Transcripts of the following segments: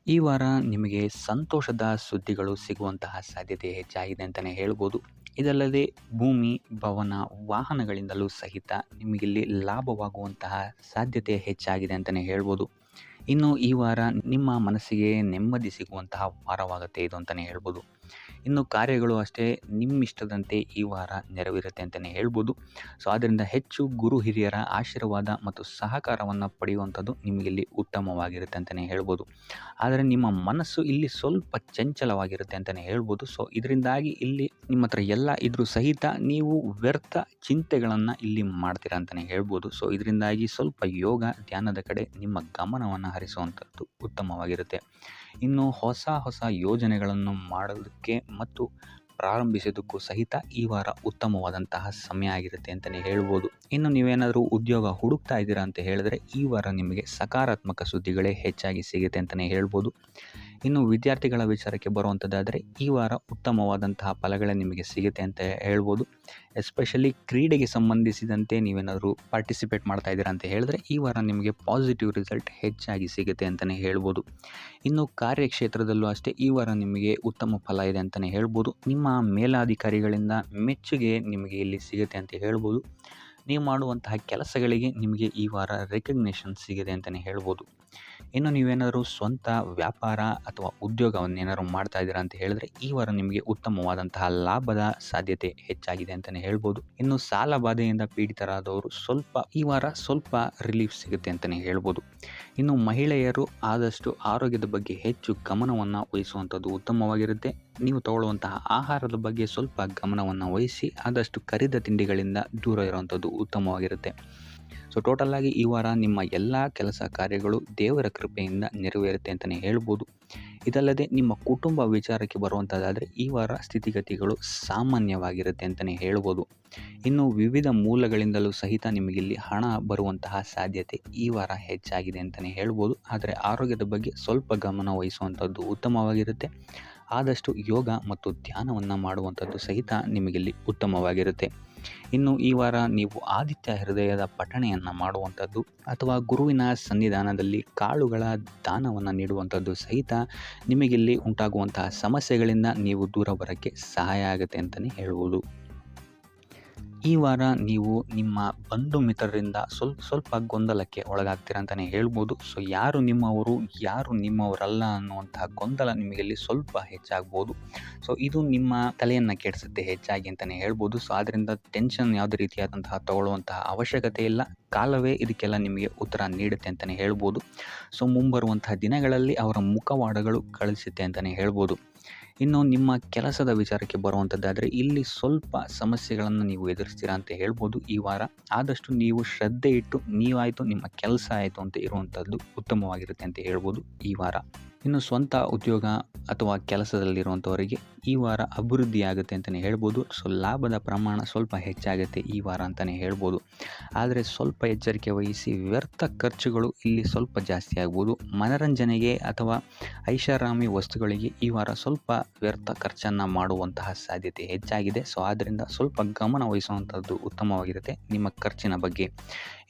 ಈ ವಾರ ನಿಮಗೆ ಸಂತೋಷದ ಸುದ್ದಿಗಳು ಸಿಗುವಂತಹ ಸಾಧ್ಯತೆ ಹೆಚ್ಚಾಗಿದೆ ಅಂತಲೇ ಹೇಳ್ಬೋದು. ಇದಲ್ಲದೆ ಭೂಮಿ, ಭವನ, ವಾಹನಗಳಿಂದಲೂ ಸಹಿತ ನಿಮಗಿಲ್ಲಿ ಲಾಭವಾಗುವಂತಹ ಸಾಧ್ಯತೆ ಹೆಚ್ಚಾಗಿದೆ ಅಂತಲೇ ಹೇಳ್ಬೋದು. ಇನ್ನು ಈ ವಾರ ನಿಮ್ಮ ಮನಸ್ಸಿಗೆ ನೆಮ್ಮದಿ ಸಿಗುವಂತಹ ವಾರವಾಗುತ್ತೆ ಇದು ಅಂತಲೇ ಹೇಳ್ಬೋದು. ಇನ್ನು ಕಾರ್ಯಗಳು ಅಷ್ಟೇ ನಿಮ್ಮಿಷ್ಟದಂತೆ ಈ ವಾರ ನೆರವೇರುತ್ತೆ ಅಂತಲೇ ಹೇಳ್ಬೋದು. ಸೊ ಆದ್ದರಿಂದ ಹೆಚ್ಚು ಗುರು ಹಿರಿಯರ ಆಶೀರ್ವಾದ ಮತ್ತು ಸಹಕಾರವನ್ನು ಪಡೆಯುವಂಥದ್ದು ನಿಮಗಿಲ್ಲಿ ಉತ್ತಮವಾಗಿರುತ್ತೆ ಅಂತಲೇ ಹೇಳ್ಬೋದು. ಆದರೆ ನಿಮ್ಮ ಮನಸ್ಸು ಇಲ್ಲಿ ಸ್ವಲ್ಪ ಚಂಚಲವಾಗಿರುತ್ತೆ ಅಂತಲೇ ಹೇಳ್ಬೋದು. ಸೊ ಇದರಿಂದಾಗಿ ಇಲ್ಲಿ ನಿಮ್ಮ ಹತ್ರ ಎಲ್ಲ ಇದ್ರೂ ಸಹಿತ ನೀವು ವ್ಯರ್ಥ ಚಿಂತೆಗಳನ್ನು ಇಲ್ಲಿ ಮಾಡ್ತೀರಾ ಅಂತಲೇ ಹೇಳ್ಬೋದು. ಸೊ ಇದರಿಂದಾಗಿ ಸ್ವಲ್ಪ ಯೋಗ ಧ್ಯಾನದ ಕಡೆ ನಿಮ್ಮ ಗಮನವನ್ನು ಹರಿಸುವಂಥದ್ದು ಉತ್ತಮವಾಗಿರುತ್ತೆ. ಇನ್ನು ಹೊಸ ಹೊಸ ಯೋಜನೆಗಳನ್ನು ಮಾಡೋದಕ್ಕೆ ಮತ್ತು ಪ್ರಾರಂಭಿಸೋದಕ್ಕೂ ಸಹಿತ ಈ ವಾರ ಉತ್ತಮವಾದಂತಹ ಸಮಯ ಆಗಿರುತ್ತೆ ಅಂತಲೇ ಹೇಳ್ಬೋದು. ಇನ್ನು ನೀವೇನಾದರೂ ಉದ್ಯೋಗ ಹುಡುಕ್ತಾ ಇದ್ದೀರಾ ಅಂತ ಹೇಳಿದ್ರೆ ಈ ವಾರ ನಿಮಗೆ ಸಕಾರಾತ್ಮಕ ಸುದ್ದಿಗಳೇ ಹೆಚ್ಚಾಗಿ ಸಿಗುತ್ತೆ ಅಂತಲೇ ಹೇಳ್ಬೋದು. ಇನ್ನು ವಿದ್ಯಾರ್ಥಿಗಳ ವಿಚಾರಕ್ಕೆ ಬರುವಂಥದ್ದಾದರೆ ಈ ವಾರ ಉತ್ತಮವಾದಂತಹ ಫಲಗಳೇ ನಿಮಗೆ ಸಿಗುತ್ತೆ ಅಂತ ಹೇಳ್ಬೋದು. ಎಸ್ಪೆಷಲಿ ಕ್ರೀಡೆಗೆ ಸಂಬಂಧಿಸಿದಂತೆ ನೀವೇನಾದರೂ ಪಾರ್ಟಿಸಿಪೇಟ್ ಮಾಡ್ತಾ ಇದ್ದೀರಾ ಅಂತ ಹೇಳಿದ್ರೆ ಈ ವಾರ ನಿಮಗೆ ಪಾಸಿಟಿವ್ ರಿಸಲ್ಟ್ ಹೆಚ್ಚಾಗಿ ಸಿಗುತ್ತೆ ಅಂತಲೇ ಹೇಳ್ಬೋದು. ಇನ್ನು ಕಾರ್ಯಕ್ಷೇತ್ರದಲ್ಲೂ ಅಷ್ಟೇ ಈ ವಾರ ನಿಮಗೆ ಉತ್ತಮ ಫಲ ಇದೆ ಅಂತಲೇ ಹೇಳ್ಬೋದು. ನಿಮ್ಮ ಮೇಲಾಧಿಕಾರಿಗಳಿಂದ ಮೆಚ್ಚುಗೆ ನಿಮಗೆ ಇಲ್ಲಿ ಸಿಗುತ್ತೆ ಅಂತ ಹೇಳ್ಬೋದು. ನೀವು ಮಾಡುವಂತಹ ಕೆಲಸಗಳಿಗೆ ನಿಮಗೆ ಈ ವಾರ ರೆಕಗ್ನೇಷನ್ ಸಿಗಿದೆ ಅಂತಲೇ ಹೇಳ್ಬೋದು. ಇನ್ನು ನೀವೇನಾದರೂ ಸ್ವಂತ ವ್ಯಾಪಾರ ಅಥವಾ ಉದ್ಯೋಗವನ್ನೇನಾದ್ರು ಮಾಡ್ತಾ ಇದ್ದೀರಾ ಅಂತ ಹೇಳಿದ್ರೆ ಈ ವಾರ ನಿಮಗೆ ಉತ್ತಮವಾದಂತಹ ಲಾಭದ ಸಾಧ್ಯತೆ ಹೆಚ್ಚಾಗಿದೆ ಅಂತಲೇ ಹೇಳ್ಬೋದು. ಇನ್ನು ಸಾಲ ಬಾಧೆಯಿಂದ ಪೀಡಿತರಾದವರು ಈ ವಾರ ಸ್ವಲ್ಪ ರಿಲೀಫ್ ಸಿಗುತ್ತೆ ಅಂತಲೇ ಹೇಳ್ಬೋದು. ಇನ್ನು ಮಹಿಳೆಯರು ಆದಷ್ಟು ಆರೋಗ್ಯದ ಬಗ್ಗೆ ಹೆಚ್ಚು ಗಮನವನ್ನು ವಹಿಸುವಂಥದ್ದು ಉತ್ತಮವಾಗಿರುತ್ತೆ. ನೀವು ತಗೊಳ್ಳುವಂತಹ ಆಹಾರದ ಬಗ್ಗೆ ಸ್ವಲ್ಪ ಗಮನವನ್ನು ವಹಿಸಿ ಆದಷ್ಟು ಕರಿದ ತಿಂಡಿಗಳಿಂದ ದೂರ ಇರುವಂಥದ್ದು ಉತ್ತಮವಾಗಿರುತ್ತೆ. ಸೊ ಟೋಟಲಾಗಿ ಈ ವಾರ ನಿಮ್ಮ ಎಲ್ಲ ಕೆಲಸ ಕಾರ್ಯಗಳು ದೇವರ ಕೃಪೆಯಿಂದ ನೆರವೇರುತ್ತೆ ಅಂತಲೇ ಹೇಳ್ಬೋದು. ಇದಲ್ಲದೆ ನಿಮ್ಮ ಕುಟುಂಬ ವಿಚಾರಕ್ಕೆ ಬರುವಂಥದ್ದಾದರೆ ಈ ವಾರ ಸ್ಥಿತಿಗತಿಗಳು ಸಾಮಾನ್ಯವಾಗಿರುತ್ತೆ ಅಂತಲೇ ಹೇಳ್ಬೋದು. ಇನ್ನು ವಿವಿಧ ಮೂಲಗಳಿಂದಲೂ ಸಹಿತ ನಿಮಗಿಲ್ಲಿ ಹಣ ಬರುವಂತಹ ಸಾಧ್ಯತೆ ಈ ವಾರ ಹೆಚ್ಚಾಗಿದೆ ಅಂತಲೇ ಹೇಳ್ಬೋದು. ಆದರೆ ಆರೋಗ್ಯದ ಬಗ್ಗೆ ಸ್ವಲ್ಪ ಗಮನ ವಹಿಸುವಂಥದ್ದು ಉತ್ತಮವಾಗಿರುತ್ತೆ. ಆದಷ್ಟು ಯೋಗ ಮತ್ತು ಧ್ಯಾನವನ್ನು ಮಾಡುವಂಥದ್ದು ಸಹಿತ ನಿಮಗಿಲ್ಲಿ ಉತ್ತಮವಾಗಿರುತ್ತೆ. ಇನ್ನು ಈ ವಾರ ನೀವು ಆದಿತ್ಯ ಹೃದಯದ ಪಠಣೆಯನ್ನು ಮಾಡುವಂಥದ್ದು ಅಥವಾ ಗುರುವಿನ ಸನ್ನಿಧಾನದಲ್ಲಿ ಕಾಳುಗಳ ದಾನವನ್ನು ನೀಡುವಂಥದ್ದು ಸಹಿತ ನಿಮಗಿಲ್ಲಿ ಉಂಟಾಗುವಂತಹ ಸಮಸ್ಯೆಗಳಿಂದ ನೀವು ದೂರ ಬರೋಕ್ಕೆ ಸಹಾಯ ಆಗುತ್ತೆ ಅಂತಲೇ ಹೇಳ್ಬೋದು. ಈ ವಾರ ನೀವು ನಿಮ್ಮ ಬಂಧು ಮಿತ್ರರಿಂದ ಸ್ವಲ್ಪ ಗೊಂದಲಕ್ಕೆ ಒಳಗಾಗ್ತೀರ ಅಂತಲೇ ಹೇಳ್ಬೋದು. ಸೊ ಯಾರು ನಿಮ್ಮವರು ಯಾರು ನಿಮ್ಮವರಲ್ಲ ಅನ್ನುವಂತಹ ಗೊಂದಲ ನಿಮಗಿಲ್ಲಿ ಸ್ವಲ್ಪ ಹೆಚ್ಚಾಗ್ಬೋದು. ಸೊ ಇದು ನಿಮ್ಮ ತಲೆಯನ್ನು ಕೆಡಿಸುತ್ತೆ ಹೆಚ್ಚಾಗಿ ಅಂತಲೇ ಹೇಳ್ಬೋದು. ಸೊ ಆದ್ದರಿಂದ ಟೆನ್ಷನ್ ಯಾವುದೇ ರೀತಿಯಾದಂತಹ ತಗೊಳ್ಳುವಂತಹ ಅವಶ್ಯಕತೆ ಇಲ್ಲ. ಕಾಲವೇ ಇದಕ್ಕೆಲ್ಲ ನಿಮಗೆ ಉತ್ತರ ನೀಡುತ್ತೆ ಅಂತಲೇ ಹೇಳ್ಬೋದು. ಸೊ ಮುಂಬರುವಂತಹ ದಿನಗಳಲ್ಲಿ ಅವರ ಮುಖವಾಡಗಳು ಕಳಿಸುತ್ತೆ ಅಂತಲೇ ಹೇಳ್ಬೋದು. ಇನ್ನು ನಿಮ್ಮ ಕೆಲಸದ ವಿಚಾರಕ್ಕೆ ಬರುವಂಥದ್ದಾದರೆ ಇಲ್ಲಿ ಸ್ವಲ್ಪ ಸಮಸ್ಯೆಗಳನ್ನು ನೀವು ಎದುರಿಸ್ತೀರಾ ಅಂತ ಹೇಳ್ಬೋದು. ಈ ವಾರ ಆದಷ್ಟು ನೀವು ಶ್ರದ್ಧೆ ಇಟ್ಟು ನೀವಾಯಿತು ನಿಮ್ಮ ಕೆಲಸ ಆಯಿತು ಅಂತ ಇರುವಂಥದ್ದು ಉತ್ತಮವಾಗಿರುತ್ತೆ ಅಂತ ಹೇಳ್ಬೋದು ಈ ವಾರ. ಇನ್ನು ಸ್ವಂತ ಉದ್ಯೋಗ ಅಥವಾ ಕೆಲಸದಲ್ಲಿರುವಂಥವರಿಗೆ ಈ ವಾರ ಅಭಿವೃದ್ಧಿ ಆಗುತ್ತೆ ಅಂತಲೇ ಹೇಳ್ಬೋದು. ಸೊ ಲಾಭದ ಪ್ರಮಾಣ ಸ್ವಲ್ಪ ಹೆಚ್ಚಾಗುತ್ತೆ ಈ ವಾರ ಅಂತಲೇ ಹೇಳ್ಬೋದು. ಆದರೆ ಸ್ವಲ್ಪ ಎಚ್ಚರಿಕೆ ವಹಿಸಿ ವ್ಯರ್ಥ ಖರ್ಚುಗಳು ಇಲ್ಲಿ ಸ್ವಲ್ಪ ಜಾಸ್ತಿ ಆಗ್ಬೋದು. ಮನರಂಜನೆಗೆ ಅಥವಾ ಐಷಾರಾಮಿ ವಸ್ತುಗಳಿಗೆ ಈ ವಾರ ಸ್ವಲ್ಪ ವ್ಯರ್ಥ ಖರ್ಚನ್ನು ಮಾಡುವಂತಹ ಸಾಧ್ಯತೆ ಹೆಚ್ಚಾಗಿದೆ. ಸೊ ಆದ್ದರಿಂದ ಸ್ವಲ್ಪ ಗಮನ ವಹಿಸುವಂಥದ್ದು ಉತ್ತಮವಾಗಿರುತ್ತೆ ನಿಮ್ಮ ಖರ್ಚಿನ ಬಗ್ಗೆ.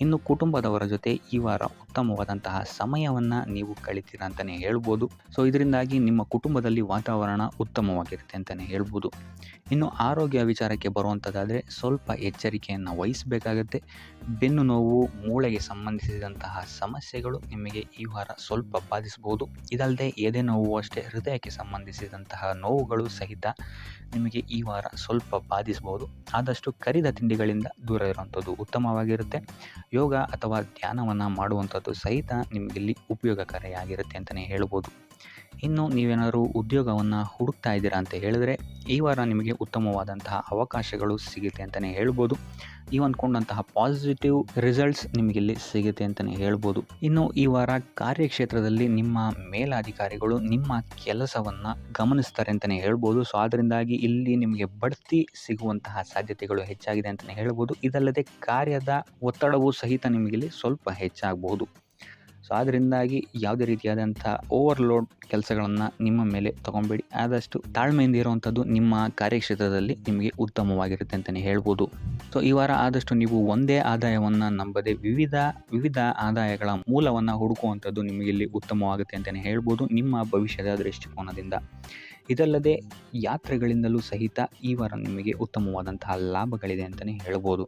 ಇನ್ನು ಕುಟುಂಬದವರ ಜೊತೆ ಈ ವಾರ ಉತ್ತಮವಾದಂತಹ ಸಮಯವನ್ನು ನೀವು ಕಳಿತೀರಾ ಅಂತಲೇ ಹೇಳ್ಬೋದು. ಸೊ ಇದರಿಂದಾಗಿ ನಿಮ್ಮ ಕುಟುಂಬದಲ್ಲಿ ವಾತಾವರಣ ಉತ್ತಮವಾಗಿರುತ್ತೆ ಅಂತಲೇ ಹೇಳ್ಬೋದು. ಇನ್ನು ಆರೋಗ್ಯ ವಿಚಾರಕ್ಕೆ ಬರುವಂಥದ್ದಾದರೆ ಸ್ವಲ್ಪ ಎಚ್ಚರಿಕೆಯನ್ನು ವಹಿಸಬೇಕಾಗತ್ತೆ. ಬೆನ್ನು ನೋವು, ಮೂಳೆಗೆ ಸಂಬಂಧಿಸಿದಂತಹ ಸಮಸ್ಯೆಗಳು ನಿಮಗೆ ಈ ವಾರ ಸ್ವಲ್ಪ ಬಾಧಿಸ್ಬೋದು. ಇದಲ್ಲದೆ ಎದೆ ನೋವು ಅಷ್ಟೇ ಹೃದಯಕ್ಕೆ ಸಂಬಂಧಿಸಿದಂತಹ ನೋವುಗಳು ಸಹಿತ ನಿಮಗೆ ಈ ವಾರ ಸ್ವಲ್ಪ ಬಾಧಿಸ್ಬೋದು. ಆದಷ್ಟು ಕರಿದ ತಿಂಡಿಗಳಿಂದ ದೂರ ಇರುವಂಥದ್ದು ಉತ್ತಮವಾಗಿರುತ್ತೆ. ಯೋಗ ಅಥವಾ ಧ್ಯಾನವನ್ನು ಮಾಡುವಂಥದ್ದು ಸಹಿತ ನಿಮಗಿಲ್ಲಿ ಉಪಯೋಗಕಾರಿಯಾಗಿರುತ್ತೆ ಅಂತಲೇ ಹೇಳ್ಬೋದು. ಇನ್ನು ನೀವೇನಾದರೂ ಉದ್ಯೋಗವನ್ನು ಹುಡುಕ್ತಾ ಇದ್ದೀರಾ ಅಂತ ಹೇಳಿದ್ರೆ ಈ ವಾರ ನಿಮಗೆ ಉತ್ತಮವಾದಂತಹ ಅವಕಾಶಗಳು ಸಿಗುತ್ತೆ ಅಂತಲೇ ಹೇಳ್ಬೋದು. ನೀವು ಅಂದ್ಕೊಂಡಂತಹ ಪಾಸಿಟಿವ್ ರಿಸಲ್ಟ್ಸ್ ನಿಮಗಿಲ್ಲಿ ಸಿಗುತ್ತೆ ಅಂತಲೇ ಹೇಳ್ಬೋದು. ಇನ್ನು ಈ ವಾರ ಕಾರ್ಯಕ್ಷೇತ್ರದಲ್ಲಿ ನಿಮ್ಮ ಮೇಲಾಧಿಕಾರಿಗಳು ನಿಮ್ಮ ಕೆಲಸವನ್ನು ಗಮನಿಸ್ತಾರೆ ಅಂತಲೇ ಹೇಳ್ಬೋದು. ಸೊ ಅದರಿಂದಾಗಿ ಇಲ್ಲಿ ನಿಮಗೆ ಬಡ್ತಿ ಸಿಗುವಂತಹ ಸಾಧ್ಯತೆಗಳು ಹೆಚ್ಚಾಗಿದೆ ಅಂತಲೇ ಹೇಳ್ಬೋದು. ಇದಲ್ಲದೆ ಕಾರ್ಯದ ಒತ್ತಡವೂ ಸಹಿತ ನಿಮಗಿಲ್ಲಿ ಸ್ವಲ್ಪ ಹೆಚ್ಚಾಗ್ಬೋದು. ಸೊ ಅದರಿಂದಾಗಿ ಯಾವುದೇ ರೀತಿಯಾದಂಥ ಓವರ್ಲೋಡ್ ಕೆಲಸಗಳನ್ನು ನಿಮ್ಮ ಮೇಲೆ ತೊಗೊಬೇಡಿ. ಆದಷ್ಟು ತಾಳ್ಮೆಯಿಂದ ಇರುವಂಥದ್ದು ನಿಮ್ಮ ಕಾರ್ಯಕ್ಷೇತ್ರದಲ್ಲಿ ನಿಮಗೆ ಉತ್ತಮವಾಗಿರುತ್ತೆ ಅಂತಲೇ ಹೇಳ್ಬೋದು. ಸೊ ಈ ವಾರ ಆದಷ್ಟು ನೀವು ಒಂದೇ ಆದಾಯವನ್ನು ನಂಬದೆ ವಿವಿಧ ಆದಾಯಗಳ ಮೂಲವನ್ನು ಹುಡುಕುವಂಥದ್ದು ನಿಮಗೆ ಇಲ್ಲಿ ಉತ್ತಮವಾಗುತ್ತೆ ಅಂತಲೇ ಹೇಳ್ಬೋದು ನಿಮ್ಮ ಭವಿಷ್ಯದ ದೃಷ್ಟಿಕೋನದಿಂದ. ಇದಲ್ಲದೆ ಯಾತ್ರೆಗಳಿಂದಲೂ ಸಹಿತ ಈ ವಾರ ನಿಮಗೆ ಉತ್ತಮವಾದಂತಹ ಲಾಭಗಳಿದೆ ಅಂತಲೇ ಹೇಳ್ಬೋದು.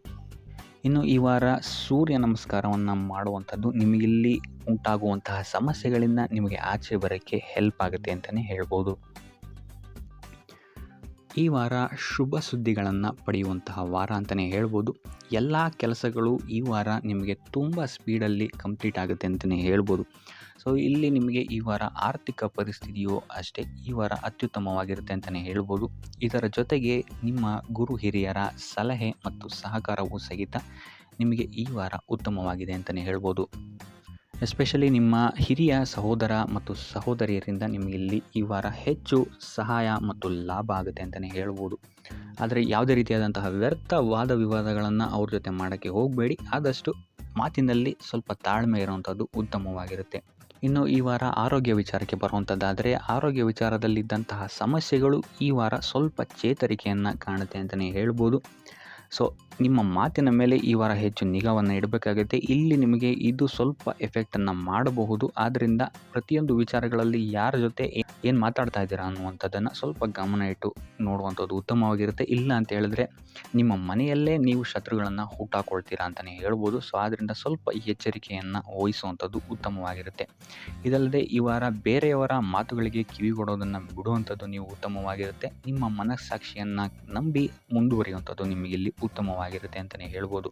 ಇನ್ನು ಈ ವಾರ ಸೂರ್ಯ ನಮಸ್ಕಾರವನ್ನು ಮಾಡುವಂಥದ್ದು ನಿಮಗಿಲ್ಲಿ ಉಂಟಾಗುವಂತಹ ಸಮಸ್ಯೆಗಳಿಂದ ನಿಮಗೆ ಆಚೆ ಬರೋಕ್ಕೆ ಹೆಲ್ಪ್ ಆಗುತ್ತೆ ಅಂತಲೇ ಹೇಳ್ಬೋದು. ಈ ವಾರ ಶುಭ ಸುದ್ದಿಗಳನ್ನು ಪಡೆಯುವಂತಹ ವಾರ ಅಂತಲೇ ಹೇಳ್ಬೋದು. ಎಲ್ಲ ಕೆಲಸಗಳು ಈ ವಾರ ನಿಮಗೆ ತುಂಬ ಸ್ಪೀಡಲ್ಲಿ ಕಂಪ್ಲೀಟ್ ಆಗುತ್ತೆ ಅಂತಲೇ ಹೇಳ್ಬೋದು. ಸೊ ಇಲ್ಲಿ ನಿಮಗೆ ಈ ವಾರ ಆರ್ಥಿಕ ಪರಿಸ್ಥಿತಿಯು ಅಷ್ಟೇ ಈ ವಾರ ಅತ್ಯುತ್ತಮವಾಗಿರುತ್ತೆ ಅಂತಲೇ ಹೇಳ್ಬೋದು. ಇದರ ಜೊತೆಗೆ ನಿಮ್ಮ ಗುರು ಹಿರಿಯರ ಸಲಹೆ ಮತ್ತು ಸಹಕಾರವೂ ಸಹಿತ ನಿಮಗೆ ಈ ವಾರ ಉತ್ತಮವಾಗಿದೆ ಅಂತಲೇ ಹೇಳ್ಬೋದು. ಎಸ್ಪೆಷಲಿ ನಿಮ್ಮ ಹಿರಿಯ ಸಹೋದರ ಮತ್ತು ಸಹೋದರಿಯರಿಂದ ನಿಮಗೆ ಇಲ್ಲಿ ಈ ವಾರ ಹೆಚ್ಚು ಸಹಾಯ ಮತ್ತು ಲಾಭ ಆಗುತ್ತೆ ಅಂತಲೇ ಹೇಳ್ಬೋದು. ಆದರೆ ಯಾವುದೇ ರೀತಿಯಾದಂತಹ ವ್ಯರ್ಥ ವಾದ ವಿವಾದಗಳನ್ನು ಅವ್ರ ಜೊತೆ ಮಾಡೋಕ್ಕೆ ಹೋಗಬೇಡಿ. ಆದಷ್ಟು ಮಾತಿನಲ್ಲಿ ಸ್ವಲ್ಪ ತಾಳ್ಮೆ ಇರುವಂಥದ್ದು ಉತ್ತಮವಾಗಿರುತ್ತೆ. ಇನ್ನು ಈ ವಾರ ಆರೋಗ್ಯ ವಿಚಾರಕ್ಕೆ ಬರುವಂಥದ್ದಾದರೆ ಆರೋಗ್ಯ ವಿಚಾರದಲ್ಲಿದ್ದಂತಹ ಸಮಸ್ಯೆಗಳು ಈ ವಾರ ಸ್ವಲ್ಪ ಚೇತರಿಕೆಯನ್ನು ಕಾಣುತ್ತೆ ಅಂತಲೇ ಹೇಳ್ಬೋದು. ಸೊ ನಿಮ್ಮ ಮಾತಿನ ಮೇಲೆ ಈ ವಾರ ಹೆಚ್ಚು ನಿಗಾವನ್ನು ಇಡಬೇಕಾಗುತ್ತೆ. ಇಲ್ಲಿ ನಿಮಗೆ ಇದು ಸ್ವಲ್ಪ ಎಫೆಕ್ಟನ್ನು ಮಾಡಬಹುದು. ಆದ್ದರಿಂದ ಪ್ರತಿಯೊಂದು ವಿಚಾರಗಳಲ್ಲಿ ಯಾರ ಜೊತೆ ಏನು ಮಾತಾಡ್ತಾ ಇದ್ದೀರಾ ಅನ್ನುವಂಥದ್ದನ್ನು ಸ್ವಲ್ಪ ಗಮನ ಇಟ್ಟು ನೋಡುವಂಥದ್ದು ಉತ್ತಮವಾಗಿರುತ್ತೆ. ಇಲ್ಲ ಅಂತ ಹೇಳಿದ್ರೆ ನಿಮ್ಮ ಮನೆಯಲ್ಲೇ ನೀವು ಶತ್ರುಗಳನ್ನು ಹುಟ್ಟಾಕೊಳ್ತೀರಾ ಅಂತಲೇ ಹೇಳ್ಬೋದು. ಸೊ ಆದ್ದರಿಂದ ಸ್ವಲ್ಪ ಎಚ್ಚರಿಕೆಯನ್ನು ವಹಿಸುವಂಥದ್ದು ಉತ್ತಮವಾಗಿರುತ್ತೆ. ಇದಲ್ಲದೆ ಈ ವಾರ ಬೇರೆಯವರ ಮಾತುಗಳಿಗೆ ಕಿವಿಗೊಡೋದನ್ನು ಬಿಡುವಂಥದ್ದು ನೀವು ಉತ್ತಮವಾಗಿರುತ್ತೆ. ನಿಮ್ಮ ಮನಸ್ಸಾಕ್ಷಿಯನ್ನು ನಂಬಿ ಮುಂದುವರಿಯುವಂಥದ್ದು ನಿಮಗಿಲ್ಲಿ ಉತ್ತಮವಾಗಿರುತ್ತೆ ಅಂತಲೇ ಹೇಳ್ಬೋದು.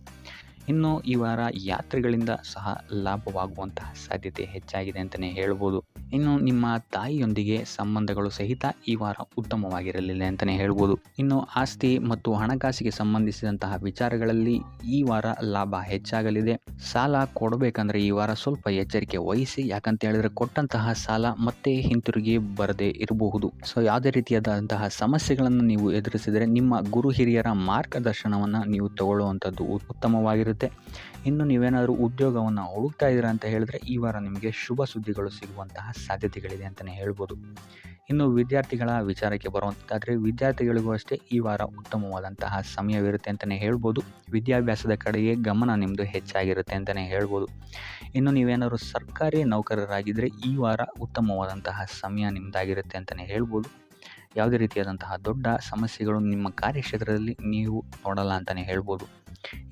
ಇನ್ನು ಈ ವಾರ ಯಾತ್ರೆಗಳಿಂದ ಸಹ ಲಾಭವಾಗುವಂತಹ ಸಾಧ್ಯತೆ ಹೆಚ್ಚಾಗಿದೆ ಅಂತಲೇ ಹೇಳ್ಬೋದು. ಇನ್ನು ನಿಮ್ಮ ತಾಯಿಯೊಂದಿಗೆ ಸಂಬಂಧಗಳು ಸಹಿತ ಈ ವಾರ ಉತ್ತಮವಾಗಿರಲಿಲ್ಲ ಅಂತಲೇ ಹೇಳ್ಬೋದು. ಇನ್ನು ಆಸ್ತಿ ಮತ್ತು ಹಣಕಾಸಿಗೆ ಸಂಬಂಧಿಸಿದಂತಹ ವಿಚಾರಗಳಲ್ಲಿ ಈ ವಾರ ಲಾಭ ಹೆಚ್ಚಾಗಲಿದೆ. ಸಾಲ ಕೊಡಬೇಕಂದ್ರೆ ಈ ವಾರ ಸ್ವಲ್ಪ ಎಚ್ಚರಿಕೆ ವಹಿಸಿ. ಯಾಕಂತ ಹೇಳಿದ್ರೆ ಕೊಟ್ಟಂತಹ ಸಾಲ ಮತ್ತೆ ಹಿಂತಿರುಗಿ ಬರದೇ ಇರಬಹುದು. ಸೊ ಯಾವುದೇ ರೀತಿಯಾದಂತಹ ಸಮಸ್ಯೆಗಳನ್ನು ನೀವು ಎದುರಿಸಿದರೆ ನಿಮ್ಮ ಗುರು ಹಿರಿಯರ ಮಾರ್ಗದರ್ಶನವನ್ನು ನೀವು ತಗೊಳ್ಳುವಂಥದ್ದು ಉತ್ತಮವಾಗಿರುತ್ತೆ. ಇನ್ನು ನೀವೇನಾದರೂ ಉದ್ಯೋಗವನ್ನು ಹುಡುಕ್ತಾ ಇದ್ದೀರಾ ಅಂತ ಹೇಳಿದ್ರೆ ಈ ವಾರ ನಿಮಗೆ ಶುಭ ಸುದ್ದಿಗಳು ಸಿಗುವಂತಹ ಸಾಧ್ಯತೆಗಳಿದೆ ಅಂತಲೇ ಹೇಳ್ಬೋದು. ಇನ್ನು ವಿದ್ಯಾರ್ಥಿಗಳ ವಿಚಾರಕ್ಕೆ ಬರುವಂಥದ್ದಾದರೆ ವಿದ್ಯಾರ್ಥಿಗಳಿಗೂ ಅಷ್ಟೇ ಈ ವಾರ ಉತ್ತಮವಾದಂತಹ ಸಮಯವಿರುತ್ತೆ ಅಂತಲೇ ಹೇಳ್ಬೋದು. ವಿದ್ಯಾಭ್ಯಾಸದ ಕಡೆಗೆ ಗಮನ ನಿಮ್ಮದು ಹೆಚ್ಚಾಗಿರುತ್ತೆ ಅಂತಲೇ ಹೇಳ್ಬೋದು. ಇನ್ನು ನೀವೇನಾದರೂ ಸರ್ಕಾರಿ ನೌಕರರಾಗಿದ್ದರೆ ಈ ವಾರ ಉತ್ತಮವಾದಂತಹ ಸಮಯ ನಿಮ್ಮದಾಗಿರುತ್ತೆ ಅಂತಲೇ ಹೇಳ್ಬೋದು. ಯಾವುದೇ ರೀತಿಯಾದಂತಹ ದೊಡ್ಡ ಸಮಸ್ಯೆಗಳು ನಿಮ್ಮ ಕಾರ್ಯಕ್ಷೇತ್ರದಲ್ಲಿ ನೀವು ನೋಡಲ್ಲ ಅಂತಲೇ ಹೇಳ್ಬೋದು.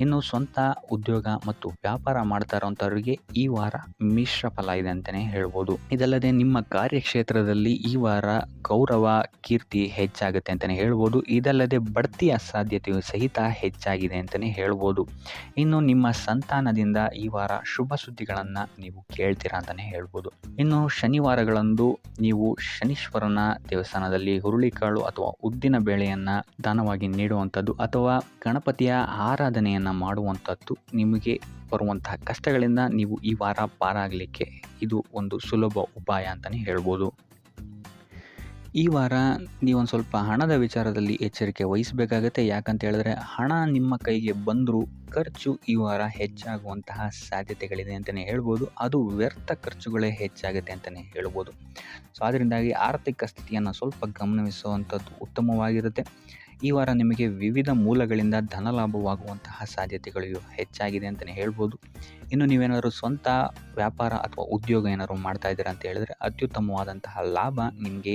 ಇನ್ನು ಸ್ವಂತ ಉದ್ಯೋಗ ಮತ್ತು ವ್ಯಾಪಾರ ಮಾಡ್ತಾ ಇರೋಂಥವ್ರಿಗೆ ಈ ವಾರ ಮಿಶ್ರ ಫಲ ಇದೆ ಅಂತಲೇ ಹೇಳ್ಬೋದು. ಇದಲ್ಲದೆ ನಿಮ್ಮ ಕಾರ್ಯಕ್ಷೇತ್ರದಲ್ಲಿ ಈ ವಾರ ಗೌರವ ಕೀರ್ತಿ ಹೆಚ್ಚಾಗುತ್ತೆ ಅಂತಲೇ ಹೇಳ್ಬೋದು. ಇದಲ್ಲದೆ ಬಡ್ತಿಯ ಸಾಧ್ಯತೆಯು ಸಹಿತ ಹೆಚ್ಚಾಗಿದೆ ಅಂತಲೇ ಹೇಳ್ಬೋದು. ಇನ್ನು ನಿಮ್ಮ ಸಂತಾನದಿಂದ ಈ ವಾರ ಶುಭ ಸುದ್ದಿಗಳನ್ನು ನೀವು ಕೇಳ್ತೀರಾ ಅಂತಲೇ ಹೇಳ್ಬೋದು. ಇನ್ನು ಶನಿವಾರಗಳಂದು ನೀವು ಶನೀಶ್ವರನ ದೇವಸ್ಥಾನದಲ್ಲಿ ಹುರುಳಿಕಾಳು ಅಥವಾ ಉದ್ದಿನ ಬೇಳೆಯನ್ನು ದಾನವಾಗಿ ನೀಡುವಂಥದ್ದು ಅಥವಾ ಗಣಪತಿಯ ಆರಾಧನೆಯನ್ನು ಮಾಡುವಂಥದ್ದು ನಿಮಗೆ ಬರುವಂತಹ ಕಷ್ಟಗಳಿಂದ ನೀವು ಈ ವಾರ ಪಾರಾಗಲಿಕ್ಕೆ ಇದು ಒಂದು ಸುಲಭ ಉಪಾಯ ಅಂತಲೇ ಹೇಳ್ಬೋದು. ಈ ವಾರ ನೀವೊಂದು ಸ್ವಲ್ಪ ಹಣದ ವಿಚಾರದಲ್ಲಿ ಎಚ್ಚರಿಕೆ ವಹಿಸಬೇಕಾಗತ್ತೆ. ಯಾಕಂತ ಹೇಳಿದ್ರೆ ಹಣ ನಿಮ್ಮ ಕೈಗೆ ಬಂದರೂ ಖರ್ಚು ಈ ವಾರ ಹೆಚ್ಚಾಗುವಂತಹ ಸಾಧ್ಯತೆಗಳಿದೆ ಅಂತಲೇ ಹೇಳ್ಬೋದು. ಅದು ವ್ಯರ್ಥ ಖರ್ಚುಗಳೇ ಹೆಚ್ಚಾಗುತ್ತೆ ಅಂತಲೇ ಹೇಳ್ಬೋದು. ಸೊ ಅದರಿಂದಾಗಿ ಆರ್ಥಿಕ ಸ್ಥಿತಿಯನ್ನು ಸ್ವಲ್ಪ ಗಮನಿಸುವಂಥದ್ದು ಉತ್ತಮವಾಗಿರುತ್ತೆ. ಈ ವಾರ ನಿಮಗೆ ವಿವಿಧ ಮೂಲಗಳಿಂದ ಧನಲಾಭವಾಗುವಂತಹ ಸಾಧ್ಯತೆಗಳು ಹೆಚ್ಚಾಗಿದೆ ಅಂತಲೇ ಹೇಳ್ಬೋದು. ಇನ್ನು ನೀವೇನಾದರೂ ಸ್ವಂತ ವ್ಯಾಪಾರ ಅಥವಾ ಉದ್ಯೋಗ ಏನಾದರೂ ಮಾಡ್ತಾ ಇದ್ದೀರಾ ಅಂತ ಹೇಳಿದ್ರೆ ಅತ್ಯುತ್ತಮವಾದಂತಹ ಲಾಭ ನಿಮಗೆ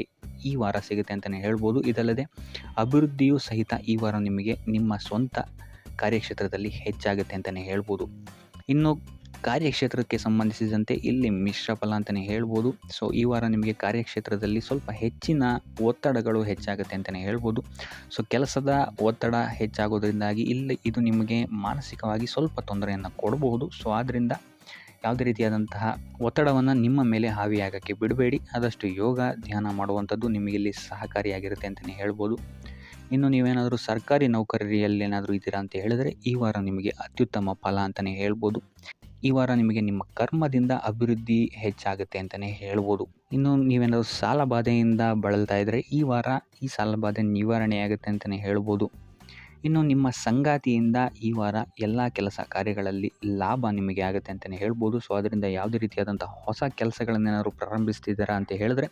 ಈ ವಾರ ಸಿಗುತ್ತೆ ಅಂತಲೇ ಹೇಳ್ಬೋದು. ಇದಲ್ಲದೆ ಅಭಿವೃದ್ಧಿಯೂ ಸಹಿತ ಈ ವಾರ ನಿಮಗೆ ನಿಮ್ಮ ಸ್ವಂತ ಕಾರ್ಯಕ್ಷೇತ್ರದಲ್ಲಿ ಹೆಚ್ಚಾಗುತ್ತೆ ಅಂತಲೇ ಹೇಳ್ಬೋದು. ಇನ್ನು ಕಾರ್ಯಕ್ಷೇತ್ರಕ್ಕೆ ಸಂಬಂಧಿಸಿದಂತೆ ಇಲ್ಲಿ ಮಿಶ್ರ ಫಲ ಅಂತಲೇ ಹೇಳ್ಬೋದು. ಸೊ ಈ ವಾರ ನಿಮಗೆ ಕಾರ್ಯಕ್ಷೇತ್ರದಲ್ಲಿ ಸ್ವಲ್ಪ ಹೆಚ್ಚಿನ ಒತ್ತಡಗಳು ಹೆಚ್ಚಾಗುತ್ತೆ ಅಂತಲೇ ಹೇಳ್ಬೋದು. ಸೊ ಕೆಲಸದ ಒತ್ತಡ ಹೆಚ್ಚಾಗೋದ್ರಿಂದಾಗಿ ಇಲ್ಲಿ ಇದು ನಿಮಗೆ ಮಾನಸಿಕವಾಗಿ ಸ್ವಲ್ಪ ತೊಂದರೆಯನ್ನು ಕೊಡಬಹುದು. ಸೊ ಆದ್ದರಿಂದ ಯಾವುದೇ ರೀತಿಯಾದಂತಹ ಒತ್ತಡವನ್ನು ನಿಮ್ಮ ಮೇಲೆ ಹಾವಿಯಾಗೋಕ್ಕೆ ಬಿಡಬೇಡಿ. ಆದಷ್ಟು ಯೋಗ ಧ್ಯಾನ ಮಾಡುವಂಥದ್ದು ನಿಮಗಿಲ್ಲಿ ಸಹಕಾರಿಯಾಗಿರುತ್ತೆ ಅಂತಲೇ ಹೇಳ್ಬೋದು. ಇನ್ನು ನೀವೇನಾದರೂ ಸರ್ಕಾರಿ ನೌಕರಿಯಲ್ಲೇನಾದರೂ ಇದ್ದೀರಾ ಅಂತ ಹೇಳಿದರೆ ಈ ವಾರ ನಿಮಗೆ ಅತ್ಯುತ್ತಮ ಫಲ ಅಂತಲೇ ಹೇಳ್ಬೋದು. ಈ ವಾರ ನಿಮಗೆ ನಿಮ್ಮ ಕರ್ಮದಿಂದ ಅಭಿವೃದ್ಧಿ ಹೆಚ್ಚಾಗುತ್ತೆ ಅಂತಲೇ ಹೇಳ್ಬೋದು. ಇನ್ನು ನೀವೇನಾದರೂ ಸಾಲ ಬಾಧೆಯಿಂದ ಬಳಲ್ತಾ ಇದ್ದರೆ ಈ ವಾರ ಈ ಸಾಲ ಬಾಧೆ ನಿವಾರಣೆಯಾಗುತ್ತೆ ಅಂತಲೇ ಹೇಳ್ಬೋದು. ಇನ್ನು ನಿಮ್ಮ ಸಂಗಾತಿಯಿಂದ ಈ ವಾರ ಎಲ್ಲ ಕೆಲಸ ಕಾರ್ಯಗಳಲ್ಲಿ ಲಾಭ ನಿಮಗೆ ಆಗುತ್ತೆ ಅಂತಲೇ ಹೇಳ್ಬೋದು. ಸೊ ಅದರಿಂದ ಯಾವುದೇ ರೀತಿಯಾದಂಥ ಹೊಸ ಕೆಲಸಗಳನ್ನೇನಾದ್ರು ಪ್ರಾರಂಭಿಸ್ತಿದ್ದೀರಾ ಅಂತ ಹೇಳಿದ್ರೆ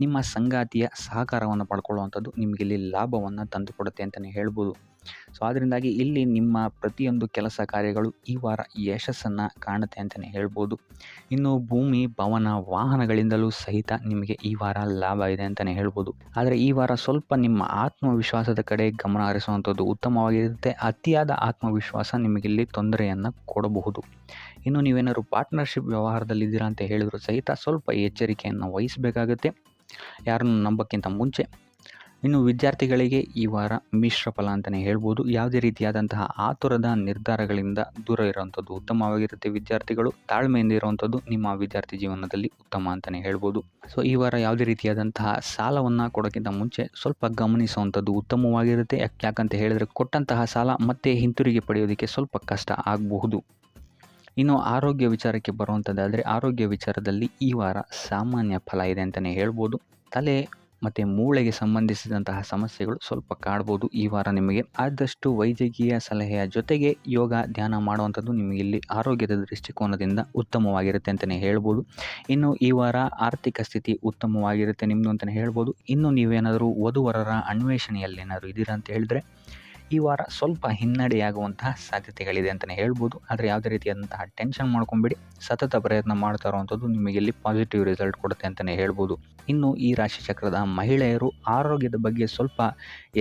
ನಿಮ್ಮ ಸಂಗಾತಿಯ ಸಹಕಾರವನ್ನು ಪಡ್ಕೊಳ್ಳುವಂಥದ್ದು ನಿಮಗೆ ಇಲ್ಲಿ ಲಾಭವನ್ನು ತಂದುಕೊಡುತ್ತೆ ಅಂತಲೇ ಹೇಳ್ಬೋದು. ಸೊ ಅದರಿಂದಾಗಿ ಇಲ್ಲಿ ನಿಮ್ಮ ಪ್ರತಿಯೊಂದು ಕೆಲಸ ಕಾರ್ಯಗಳು ಈ ವಾರ ಯಶಸ್ಸನ್ನು ಕಾಣುತ್ತೆ ಅಂತಲೇ ಹೇಳ್ಬೋದು. ಇನ್ನು ಭೂಮಿ, ಭವನ, ವಾಹನಗಳಿಂದಲೂ ಸಹಿತ ನಿಮಗೆ ಈ ವಾರ ಲಾಭ ಇದೆ ಅಂತಲೇ ಹೇಳ್ಬೋದು. ಆದರೆ ಈ ವಾರ ಸ್ವಲ್ಪ ನಿಮ್ಮ ಆತ್ಮವಿಶ್ವಾಸದ ಕಡೆ ಗಮನ ಹರಿಸುವಂಥದ್ದು ಉತ್ತಮವಾಗಿರುತ್ತೆ. ಅತಿಯಾದ ಆತ್ಮವಿಶ್ವಾಸ ನಿಮಗಿಲ್ಲಿ ತೊಂದರೆಯನ್ನು ಕೊಡಬಹುದು. ಇನ್ನು ನೀವೇನಾದ್ರು ಪಾರ್ಟ್ನರ್ಶಿಪ್ ವ್ಯವಹಾರದಲ್ಲಿದ್ದೀರಾ ಅಂತ ಹೇಳಿದ್ರು ಸಹಿತ ಸ್ವಲ್ಪ ಎಚ್ಚರಿಕೆಯನ್ನು ವಹಿಸಬೇಕಾಗುತ್ತೆ ಯಾರನ್ನು ನಂಬೋಕ್ಕಿಂತ ಮುಂಚೆ. ಇನ್ನು ವಿದ್ಯಾರ್ಥಿಗಳಿಗೆ ಈ ವಾರ ಮಿಶ್ರ ಫಲ ಅಂತಲೇ ಹೇಳ್ಬೋದು. ಯಾವುದೇ ರೀತಿಯಾದಂತಹ ಆತುರದ ನಿರ್ಧಾರಗಳಿಂದ ದೂರ ಇರುವಂಥದ್ದು ಉತ್ತಮವಾಗಿರುತ್ತೆ. ವಿದ್ಯಾರ್ಥಿಗಳು ತಾಳ್ಮೆಯಿಂದ ಇರುವಂಥದ್ದು ನಿಮ್ಮ ವಿದ್ಯಾರ್ಥಿ ಜೀವನದಲ್ಲಿ ಉತ್ತಮ ಅಂತಲೇ ಹೇಳ್ಬೋದು. ಸೊ ಈ ವಾರ ಯಾವುದೇ ರೀತಿಯಾದಂತಹ ಸಾಲವನ್ನು ಕೊಡೋಕ್ಕಿಂತ ಮುಂಚೆ ಸ್ವಲ್ಪ ಗಮನಿಸುವಂಥದ್ದು ಉತ್ತಮವಾಗಿರುತ್ತೆ. ಯಾಕಂತ ಹೇಳಿದರೆ ಕೊಟ್ಟಂತಹ ಸಾಲ ಮತ್ತೆ ಹಿಂತಿರುಗಿ ಪಡೆಯೋದಕ್ಕೆ ಸ್ವಲ್ಪ ಕಷ್ಟ ಆಗಬಹುದು. ಇನ್ನು ಆರೋಗ್ಯ ವಿಚಾರಕ್ಕೆ ಬರುವಂಥದ್ದಾದರೆ ಆರೋಗ್ಯ ವಿಚಾರದಲ್ಲಿ ಈ ವಾರ ಸಾಮಾನ್ಯ ಫಲ ಇದೆ ಅಂತಲೇ ಹೇಳ್ಬೋದು. ತಲೆ ಮತ್ತು ಮೂಳೆಗೆ ಸಂಬಂಧಿಸಿದಂತಹ ಸಮಸ್ಯೆಗಳು ಸ್ವಲ್ಪ ಕಾಡ್ಬೋದು ಈ ವಾರ ನಿಮಗೆ. ಆದಷ್ಟು ವೈದ್ಯಕೀಯ ಸಲಹೆಯ ಜೊತೆಗೆ ಯೋಗ, ಧ್ಯಾನ ಮಾಡುವಂಥದ್ದು ನಿಮಗಿಲ್ಲಿ ಆರೋಗ್ಯದ ದೃಷ್ಟಿಕೋನದಿಂದ ಉತ್ತಮವಾಗಿರುತ್ತೆ ಅಂತಲೇ ಹೇಳ್ಬೋದು. ಇನ್ನು ಈ ವಾರ ಆರ್ಥಿಕ ಸ್ಥಿತಿ ಉತ್ತಮವಾಗಿರುತ್ತೆ ನಿಮ್ಮದು ಅಂತಲೇ ಹೇಳ್ಬೋದು. ಇನ್ನು ನೀವೇನಾದರೂ ವಧುವರರ ಅನ್ವೇಷಣೆಯಲ್ಲೇನಾದರೂ ಇದ್ದೀರಾ ಅಂತ ಹೇಳಿದ್ರೆ ಈ ವಾರ ಸ್ವಲ್ಪ ಹಿನ್ನಡೆಯಾಗುವಂತಹ ಸಾಧ್ಯತೆಗಳಿದೆ ಅಂತಲೇ ಹೇಳ್ಬೋದು. ಆದರೆ ಯಾವುದೇ ರೀತಿಯಾದಂತಹ ಟೆನ್ಷನ್ ಮಾಡ್ಕೊಂಬೇಡಿ. ಸತತ ಪ್ರಯತ್ನ ಮಾಡ್ತಾ ಇರುವಂಥದ್ದು ನಿಮಗೆ ಇಲ್ಲಿ ಪಾಸಿಟಿವ್ ರಿಸಲ್ಟ್ ಕೊಡುತ್ತೆ ಅಂತಲೇ ಹೇಳ್ಬೋದು. ಇನ್ನು ಈ ರಾಶಿಚಕ್ರದ ಮಹಿಳೆಯರು ಆರೋಗ್ಯದ ಬಗ್ಗೆ ಸ್ವಲ್ಪ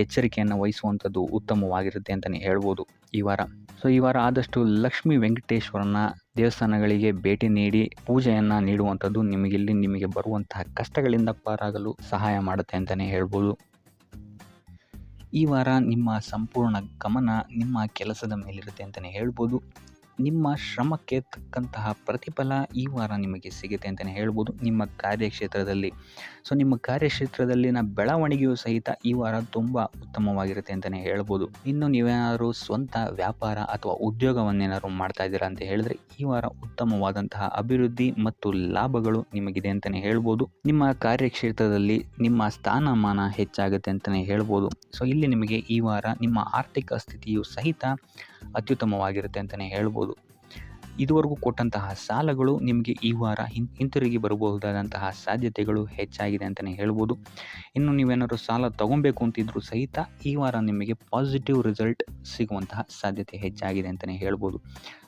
ಎಚ್ಚರಿಕೆಯನ್ನು ವಹಿಸುವಂಥದ್ದು ಉತ್ತಮವಾಗಿರುತ್ತೆ ಅಂತಲೇ ಹೇಳ್ಬೋದು ಈ ವಾರ. ಸೊ ಈ ವಾರ ಆದಷ್ಟು ಲಕ್ಷ್ಮೀ ವೆಂಕಟೇಶ್ವರನ ದೇವಸ್ಥಾನಗಳಿಗೆ ಭೇಟಿ ನೀಡಿ ಪೂಜೆಯನ್ನು ನೀಡುವಂಥದ್ದು ನಿಮಗೆ ಬರುವಂತಹ ಕಷ್ಟಗಳಿಂದ ಪಾರಾಗಲು ಸಹಾಯ ಮಾಡುತ್ತೆ ಅಂತಲೇ ಹೇಳ್ಬೋದು. ಈ ವಾರ ನಿಮ್ಮ ಸಂಪೂರ್ಣ ಗಮನ ನಿಮ್ಮ ಕೆಲಸದ ಮೇಲಿರುತ್ತೆ ಅಂತಲೇ ಹೇಳ್ಬೋದು. ನಿಮ್ಮ ಶ್ರಮಕ್ಕೆ ತಕ್ಕಂತಹ ಪ್ರತಿಫಲ ಈ ವಾರ ನಿಮಗೆ ಸಿಗುತ್ತೆ ಅಂತಲೇ ಹೇಳ್ಬೋದು ನಿಮ್ಮ ಕಾರ್ಯಕ್ಷೇತ್ರದಲ್ಲಿ. ಸೊ ನಿಮ್ಮ ಕಾರ್ಯಕ್ಷೇತ್ರದಲ್ಲಿನ ಬೆಳವಣಿಗೆಯೂ ಸಹಿತ ಈ ವಾರ ತುಂಬ ಉತ್ತಮವಾಗಿರುತ್ತೆ ಅಂತಲೇ ಹೇಳ್ಬೋದು. ಇನ್ನು ನೀವೇನಾದರೂ ಸ್ವಂತ ವ್ಯಾಪಾರ ಅಥವಾ ಉದ್ಯೋಗವನ್ನೇನಾದ್ರು ಮಾಡ್ತಾ ಇದ್ದೀರಾ ಅಂತ ಹೇಳಿದ್ರೆ ಈ ವಾರ ಉತ್ತಮವಾದಂತಹ ಅಭಿವೃದ್ಧಿ ಮತ್ತು ಲಾಭಗಳು ನಿಮಗಿದೆ ಅಂತಲೇ ಹೇಳ್ಬೋದು. ನಿಮ್ಮ ಕಾರ್ಯಕ್ಷೇತ್ರದಲ್ಲಿ ನಿಮ್ಮ ಸ್ಥಾನಮಾನ ಹೆಚ್ಚಾಗುತ್ತೆ ಅಂತಲೇ ಹೇಳ್ಬೋದು. ಸೊ ಇಲ್ಲಿ ನಿಮಗೆ ಈ ವಾರ ನಿಮ್ಮ ಆರ್ಥಿಕ ಸ್ಥಿತಿಯು ಸಹಿತ ಅತ್ಯುತ್ತಮವಾಗಿರುತ್ತೆ ಅಂತಲೇ ಹೇಳ್ಬೋದು. ಇದುವರೆಗೂ ಕೊಟ್ಟಂತಹ ಸಾಲಗಳು ನಿಮಗೆ ಈ ವಾರ ಹಿಂತಿರುಗಿ ಬರಬಹುದಾದಂತಹ ಸಾಧ್ಯತೆಗಳು ಹೆಚ್ಚಾಗಿದೆ ಅಂತಲೇ ಹೇಳ್ಬೋದು. ಇನ್ನು ನೀವೇನಾದ್ರು ಸಾಲ ತೊಗೊಬೇಕು ಅಂತಿದ್ರೂ ಸಹಿತ ಈ ವಾರ ನಿಮಗೆ ಪಾಸಿಟಿವ್ ರಿಸಲ್ಟ್ ಸಿಗುವಂತಹ ಸಾಧ್ಯತೆ ಹೆಚ್ಚಾಗಿದೆ ಅಂತಲೇ ಹೇಳ್ಬೋದು.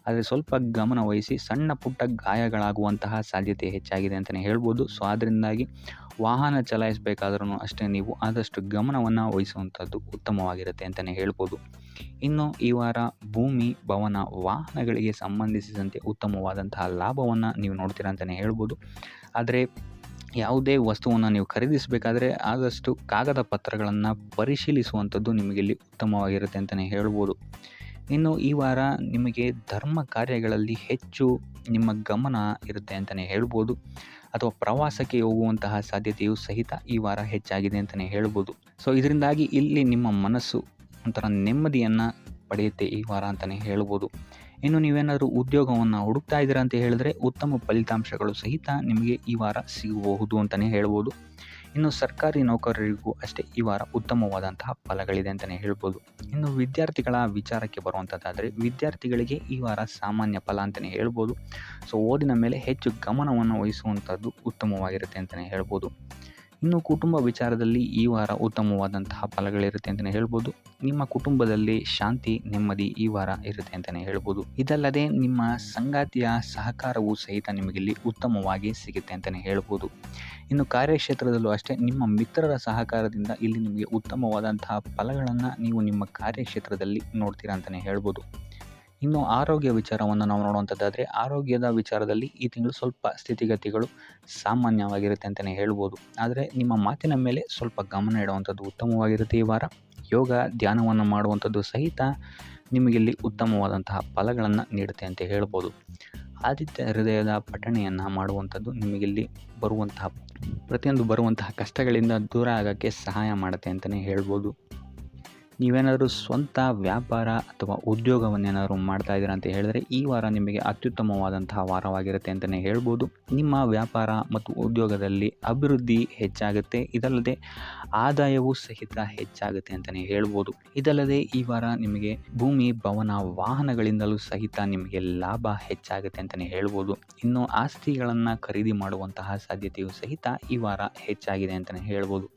ಆದರೆ ಸ್ವಲ್ಪ ಗಮನ ವಹಿಸಿ, ಸಣ್ಣ ಪುಟ್ಟ ಗಾಯಗಳಾಗುವಂತಹ ಸಾಧ್ಯತೆ ಹೆಚ್ಚಾಗಿದೆ ಅಂತಲೇ ಹೇಳ್ಬೋದು. ಸೊ ಅದರಿಂದಾಗಿ ವಾಹನ ಚಲಾಯಿಸಬೇಕಾದ್ರೂ ಅಷ್ಟೇ ನೀವು ಆದಷ್ಟು ಗಮನವನ್ನು ವಹಿಸುವಂಥದ್ದು ಉತ್ತಮವಾಗಿರುತ್ತೆ ಅಂತಲೇ ಹೇಳ್ಬೋದು. ಇನ್ನು ಈ ವಾರ ಭೂಮಿ, ಭವನ, ವಾಹನಗಳಿಗೆ ಸಂಬಂಧಿಸಿದಂತೆ ಉತ್ತಮವಾದಂತಹ ಲಾಭವನ್ನು ನೀವು ನೋಡ್ತೀರಾ ಅಂತಲೇ ಹೇಳ್ಬೋದು. ಆದರೆ ಯಾವುದೇ ವಸ್ತುವನ್ನು ನೀವು ಖರೀದಿಸಬೇಕಾದ್ರೆ ಆದಷ್ಟು ಕಾಗದ ಪತ್ರಗಳನ್ನು ಪರಿಶೀಲಿಸುವಂಥದ್ದು ನಿಮಗಿಲ್ಲಿ ಉತ್ತಮವಾಗಿರುತ್ತೆ ಅಂತಲೇ ಹೇಳ್ಬೋದು. ಇನ್ನು ಈ ವಾರ ನಿಮಗೆ ಧರ್ಮ ಕಾರ್ಯಗಳಲ್ಲಿ ಹೆಚ್ಚು ನಿಮ್ಮ ಗಮನ ಇರುತ್ತೆ ಅಂತಲೇ ಹೇಳ್ಬೋದು. ಅಥವಾ ಪ್ರವಾಸಕ್ಕೆ ಹೋಗುವಂತಹ ಸಾಧ್ಯತೆಯೂ ಸಹಿತ ಈ ವಾರ ಹೆಚ್ಚಾಗಿದೆ ಅಂತಲೇ ಹೇಳ್ಬೋದು. ಸೊ ಇದರಿಂದಾಗಿ ಇಲ್ಲಿ ನಿಮ್ಮ ಮನಸ್ಸು ಒಂಥರ ನೆಮ್ಮದಿಯನ್ನು ಪಡೆಯುತ್ತೆ ಈ ವಾರ ಅಂತಲೇ ಹೇಳ್ಬೋದು. ಇನ್ನು ನೀವೇನಾದರೂ ಉದ್ಯೋಗವನ್ನು ಹುಡುಕ್ತಾ ಇದ್ದೀರಾ ಅಂತ ಹೇಳಿದ್ರೆ ಉತ್ತಮ ಫಲಿತಾಂಶಗಳು ಸಹಿತ ನಿಮಗೆ ಈ ವಾರ ಸಿಗಬಹುದು ಅಂತಲೇ ಹೇಳ್ಬೋದು. ಇನ್ನು ಸರ್ಕಾರಿ ನೌಕರರಿಗೂ ಅಷ್ಟೇ ಈ ವಾರ ಉತ್ತಮವಾದಂತಹ ಫಲಗಳಿದೆ ಅಂತಲೇ ಹೇಳ್ಬೋದು. ಇನ್ನು ವಿದ್ಯಾರ್ಥಿಗಳ ವಿಚಾರಕ್ಕೆ ಬರುವಂಥದ್ದಾದರೆ ವಿದ್ಯಾರ್ಥಿಗಳಿಗೆ ಈ ವಾರ ಸಾಮಾನ್ಯ ಫಲ ಅಂತಲೇ ಹೇಳ್ಬೋದು. ಸೊ ಓದಿನ ಮೇಲೆ ಹೆಚ್ಚು ಗಮನವನ್ನು ವಹಿಸುವಂಥದ್ದು ಉತ್ತಮವಾಗಿರುತ್ತೆ ಅಂತಲೇ ಹೇಳ್ಬೋದು. ಇನ್ನು ಕುಟುಂಬ ವಿಚಾರದಲ್ಲಿ ಈ ವಾರ ಉತ್ತಮವಾದಂತಹ ಫಲಗಳಿರುತ್ತೆ ಅಂತಲೇ ಹೇಳ್ಬೋದು. ನಿಮ್ಮ ಕುಟುಂಬದಲ್ಲಿ ಶಾಂತಿ, ನೆಮ್ಮದಿ ಈ ವಾರ ಇರುತ್ತೆ ಅಂತಲೇ ಹೇಳ್ಬೋದು. ಇದಲ್ಲದೆ ನಿಮ್ಮ ಸಂಗಾತಿಯ ಸಹಕಾರವೂ ಸಹಿತ ನಿಮಗಿಲ್ಲಿ ಉತ್ತಮವಾಗಿ ಸಿಗುತ್ತೆ ಅಂತಲೇ ಹೇಳ್ಬೋದು. ಇನ್ನು ಕಾರ್ಯಕ್ಷೇತ್ರದಲ್ಲೂ ಅಷ್ಟೇ ನಿಮ್ಮ ಮಿತ್ರರ ಸಹಕಾರದಿಂದ ಇಲ್ಲಿ ನಿಮಗೆ ಉತ್ತಮವಾದಂತಹ ಫಲಗಳನ್ನು ನೀವು ನಿಮ್ಮ ಕಾರ್ಯಕ್ಷೇತ್ರದಲ್ಲಿ ನೋಡ್ತೀರಾ ಅಂತಲೇ ಹೇಳ್ಬೋದು. ಇನ್ನು ಆರೋಗ್ಯ ವಿಚಾರವನ್ನು ನಾವು ನೋಡುವಂಥದ್ದಾದರೆ ಆರೋಗ್ಯದ ವಿಚಾರದಲ್ಲಿ ಈ ತಿಂಗಳು ಸ್ವಲ್ಪ ಸ್ಥಿತಿಗತಿಗಳು ಸಾಮಾನ್ಯವಾಗಿರುತ್ತೆ ಅಂತಲೇ ಹೇಳ್ಬೋದು. ಆದರೆ ನಿಮ್ಮ ಮಾತಿನ ಮೇಲೆ ಸ್ವಲ್ಪ ಗಮನ ಇಡುವಂಥದ್ದು ಉತ್ತಮವಾಗಿರುತ್ತೆ ಈ ವಾರ. ಯೋಗ, ಧ್ಯಾನವನ್ನು ಮಾಡುವಂಥದ್ದು ಸಹಿತ ನಿಮಗಿಲ್ಲಿ ಉತ್ತಮವಾದಂತಹ ಫಲಗಳನ್ನು ನೀಡುತ್ತೆ ಅಂತ ಹೇಳ್ಬೋದು. ಆದಿತ್ಯ ಹೃದಯದ ಪಠಣೆಯನ್ನು ಮಾಡುವಂಥದ್ದು ನಿಮಗಿಲ್ಲಿ ಬರುವಂತಹ ಕಷ್ಟಗಳಿಂದ ದೂರ ಆಗೋಕ್ಕೆ ಸಹಾಯ ಮಾಡುತ್ತೆ ಅಂತಲೇ ಹೇಳ್ಬೋದು. ನೀವೇನಾದರೂ ಸ್ವಂತ ವ್ಯಾಪಾರ ಅಥವಾ ಉದ್ಯೋಗವನ್ನೇನಾದರೂ ಮಾಡ್ತಾ ಇದ್ದೀರಾ ಅಂತ ಹೇಳಿದ್ರೆ ಈ ವಾರ ನಿಮಗೆ ಅತ್ಯುತ್ತಮವಾದಂತಹ ವಾರವಾಗಿರುತ್ತೆ ಅಂತಲೇ ಹೇಳ್ಬೋದು. ನಿಮ್ಮ ವ್ಯಾಪಾರ ಮತ್ತು ಉದ್ಯೋಗದಲ್ಲಿ ಅಭಿವೃದ್ಧಿ ಹೆಚ್ಚಾಗುತ್ತೆ. ಇದಲ್ಲದೆ ಆದಾಯವೂ ಸಹಿತ ಹೆಚ್ಚಾಗುತ್ತೆ ಅಂತಲೇ ಹೇಳ್ಬೋದು. ಇದಲ್ಲದೆ ಈ ವಾರ ನಿಮಗೆ ಭೂಮಿ, ಭವನ, ವಾಹನಗಳಿಂದಲೂ ಸಹಿತ ನಿಮಗೆ ಲಾಭ ಹೆಚ್ಚಾಗುತ್ತೆ ಅಂತಲೇ ಹೇಳ್ಬೋದು. ಇನ್ನು ಆಸ್ತಿಗಳನ್ನು ಖರೀದಿ ಮಾಡುವಂತಹ ಸಾಧ್ಯತೆಯೂ ಸಹಿತ ಈ ವಾರ ಹೆಚ್ಚಾಗಿದೆ ಅಂತಲೇ ಹೇಳ್ಬೋದು.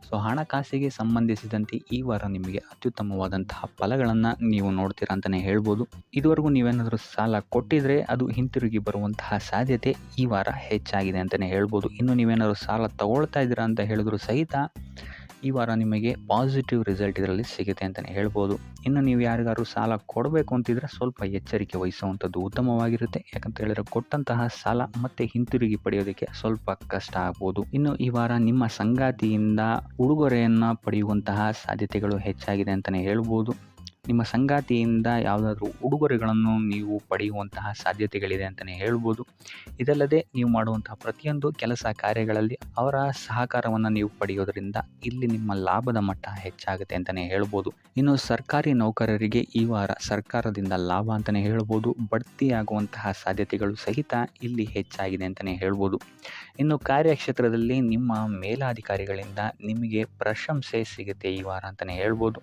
ಸೊ ಹಣಕಾಸಿಗೆ ಸಂಬಂಧಿಸಿದಂತೆ ಈ ವಾರ ನಿಮಗೆ ಅತ್ಯುತ್ತಮವಾದಂತಹ ಫಲಗಳನ್ನು ನೀವು ನೋಡ್ತೀರಾ ಅಂತಲೇ ಹೇಳ್ಬೋದು. ಇದುವರೆಗೂ ನೀವೇನಾದರೂ ಸಾಲ ಕೊಟ್ಟಿದ್ರೆ ಅದು ಹಿಂತಿರುಗಿ ಬರುವಂತಹ ಸಾಧ್ಯತೆ ಈ ವಾರ ಹೆಚ್ಚಾಗಿದೆ ಅಂತಲೇ ಹೇಳ್ಬೋದು. ಇನ್ನು ನೀವೇನಾದರೂ ಸಾಲ ತಗೊಳ್ತಾ ಇದ್ದೀರಾ ಅಂತ ಹೇಳಿದ್ರು ಸಹಿತ ಈ ವಾರ ನಿಮಗೆ ಪಾಸಿಟಿವ್ ರಿಸಲ್ಟ್ ಇದರಲ್ಲಿ ಸಿಗುತ್ತೆ ಅಂತಲೇ ಹೇಳ್ಬೋದು. ಇನ್ನು ನೀವು ಯಾರಿಗಾದ್ರು ಸಾಲ ಕೊಡಬೇಕು ಅಂತಿದ್ರೆ ಸ್ವಲ್ಪ ಎಚ್ಚರಿಕೆ ವಹಿಸುವಂಥದ್ದು ಉತ್ತಮವಾಗಿರುತ್ತೆ. ಯಾಕಂತ ಹೇಳಿದ್ರೆ ಕೊಟ್ಟಂತಹ ಸಾಲ ಮತ್ತೆ ಹಿಂತಿರುಗಿ ಪಡೆಯೋದಕ್ಕೆ ಸ್ವಲ್ಪ ಕಷ್ಟ ಆಗ್ಬೋದು. ಇನ್ನು ಈ ವಾರ ನಿಮ್ಮ ಸಂಗಾತಿಯಿಂದ ಉಡುಗೊರೆಯನ್ನು ಪಡೆಯುವಂತಹ ಸಾಧ್ಯತೆಗಳು ಹೆಚ್ಚಾಗಿದೆ ಅಂತಲೇ ಹೇಳ್ಬೋದು. ನಿಮ್ಮ ಸಂಗಾತಿಯಿಂದ ಯಾವುದಾದ್ರೂ ಉಡುಗೊರೆಗಳನ್ನು ನೀವು ಪಡೆಯುವಂತಹ ಸಾಧ್ಯತೆಗಳಿದೆ ಅಂತಲೇ ಹೇಳ್ಬೋದು. ಇದಲ್ಲದೆ ನೀವು ಮಾಡುವಂತಹ ಪ್ರತಿಯೊಂದು ಕೆಲಸ ಕಾರ್ಯಗಳಲ್ಲಿ ಅವರ ಸಹಕಾರವನ್ನು ನೀವು ಪಡೆಯೋದರಿಂದ ಇಲ್ಲಿ ನಿಮ್ಮ ಲಾಭದ ಮಟ್ಟ ಹೆಚ್ಚಾಗುತ್ತೆ ಅಂತಲೇ ಹೇಳ್ಬೋದು. ಇನ್ನು ಸರ್ಕಾರಿ ನೌಕರರಿಗೆ ಈ ವಾರ ಸರ್ಕಾರದಿಂದ ಲಾಭ ಅಂತಲೇ ಹೇಳ್ಬೋದು. ಬಡ್ತಿಯಾಗುವಂತಹ ಸಾಧ್ಯತೆಗಳು ಸಹಿತ ಇಲ್ಲಿ ಹೆಚ್ಚಾಗಿದೆ ಅಂತಲೇ ಹೇಳ್ಬೋದು. ಇನ್ನು ಕಾರ್ಯಕ್ಷೇತ್ರದಲ್ಲಿ ನಿಮ್ಮ ಮೇಲಾಧಿಕಾರಿಗಳಿಂದ ನಿಮಗೆ ಪ್ರಶಂಸೆ ಸಿಗುತ್ತೆ ಈ ವಾರ ಅಂತಲೇ ಹೇಳ್ಬೋದು.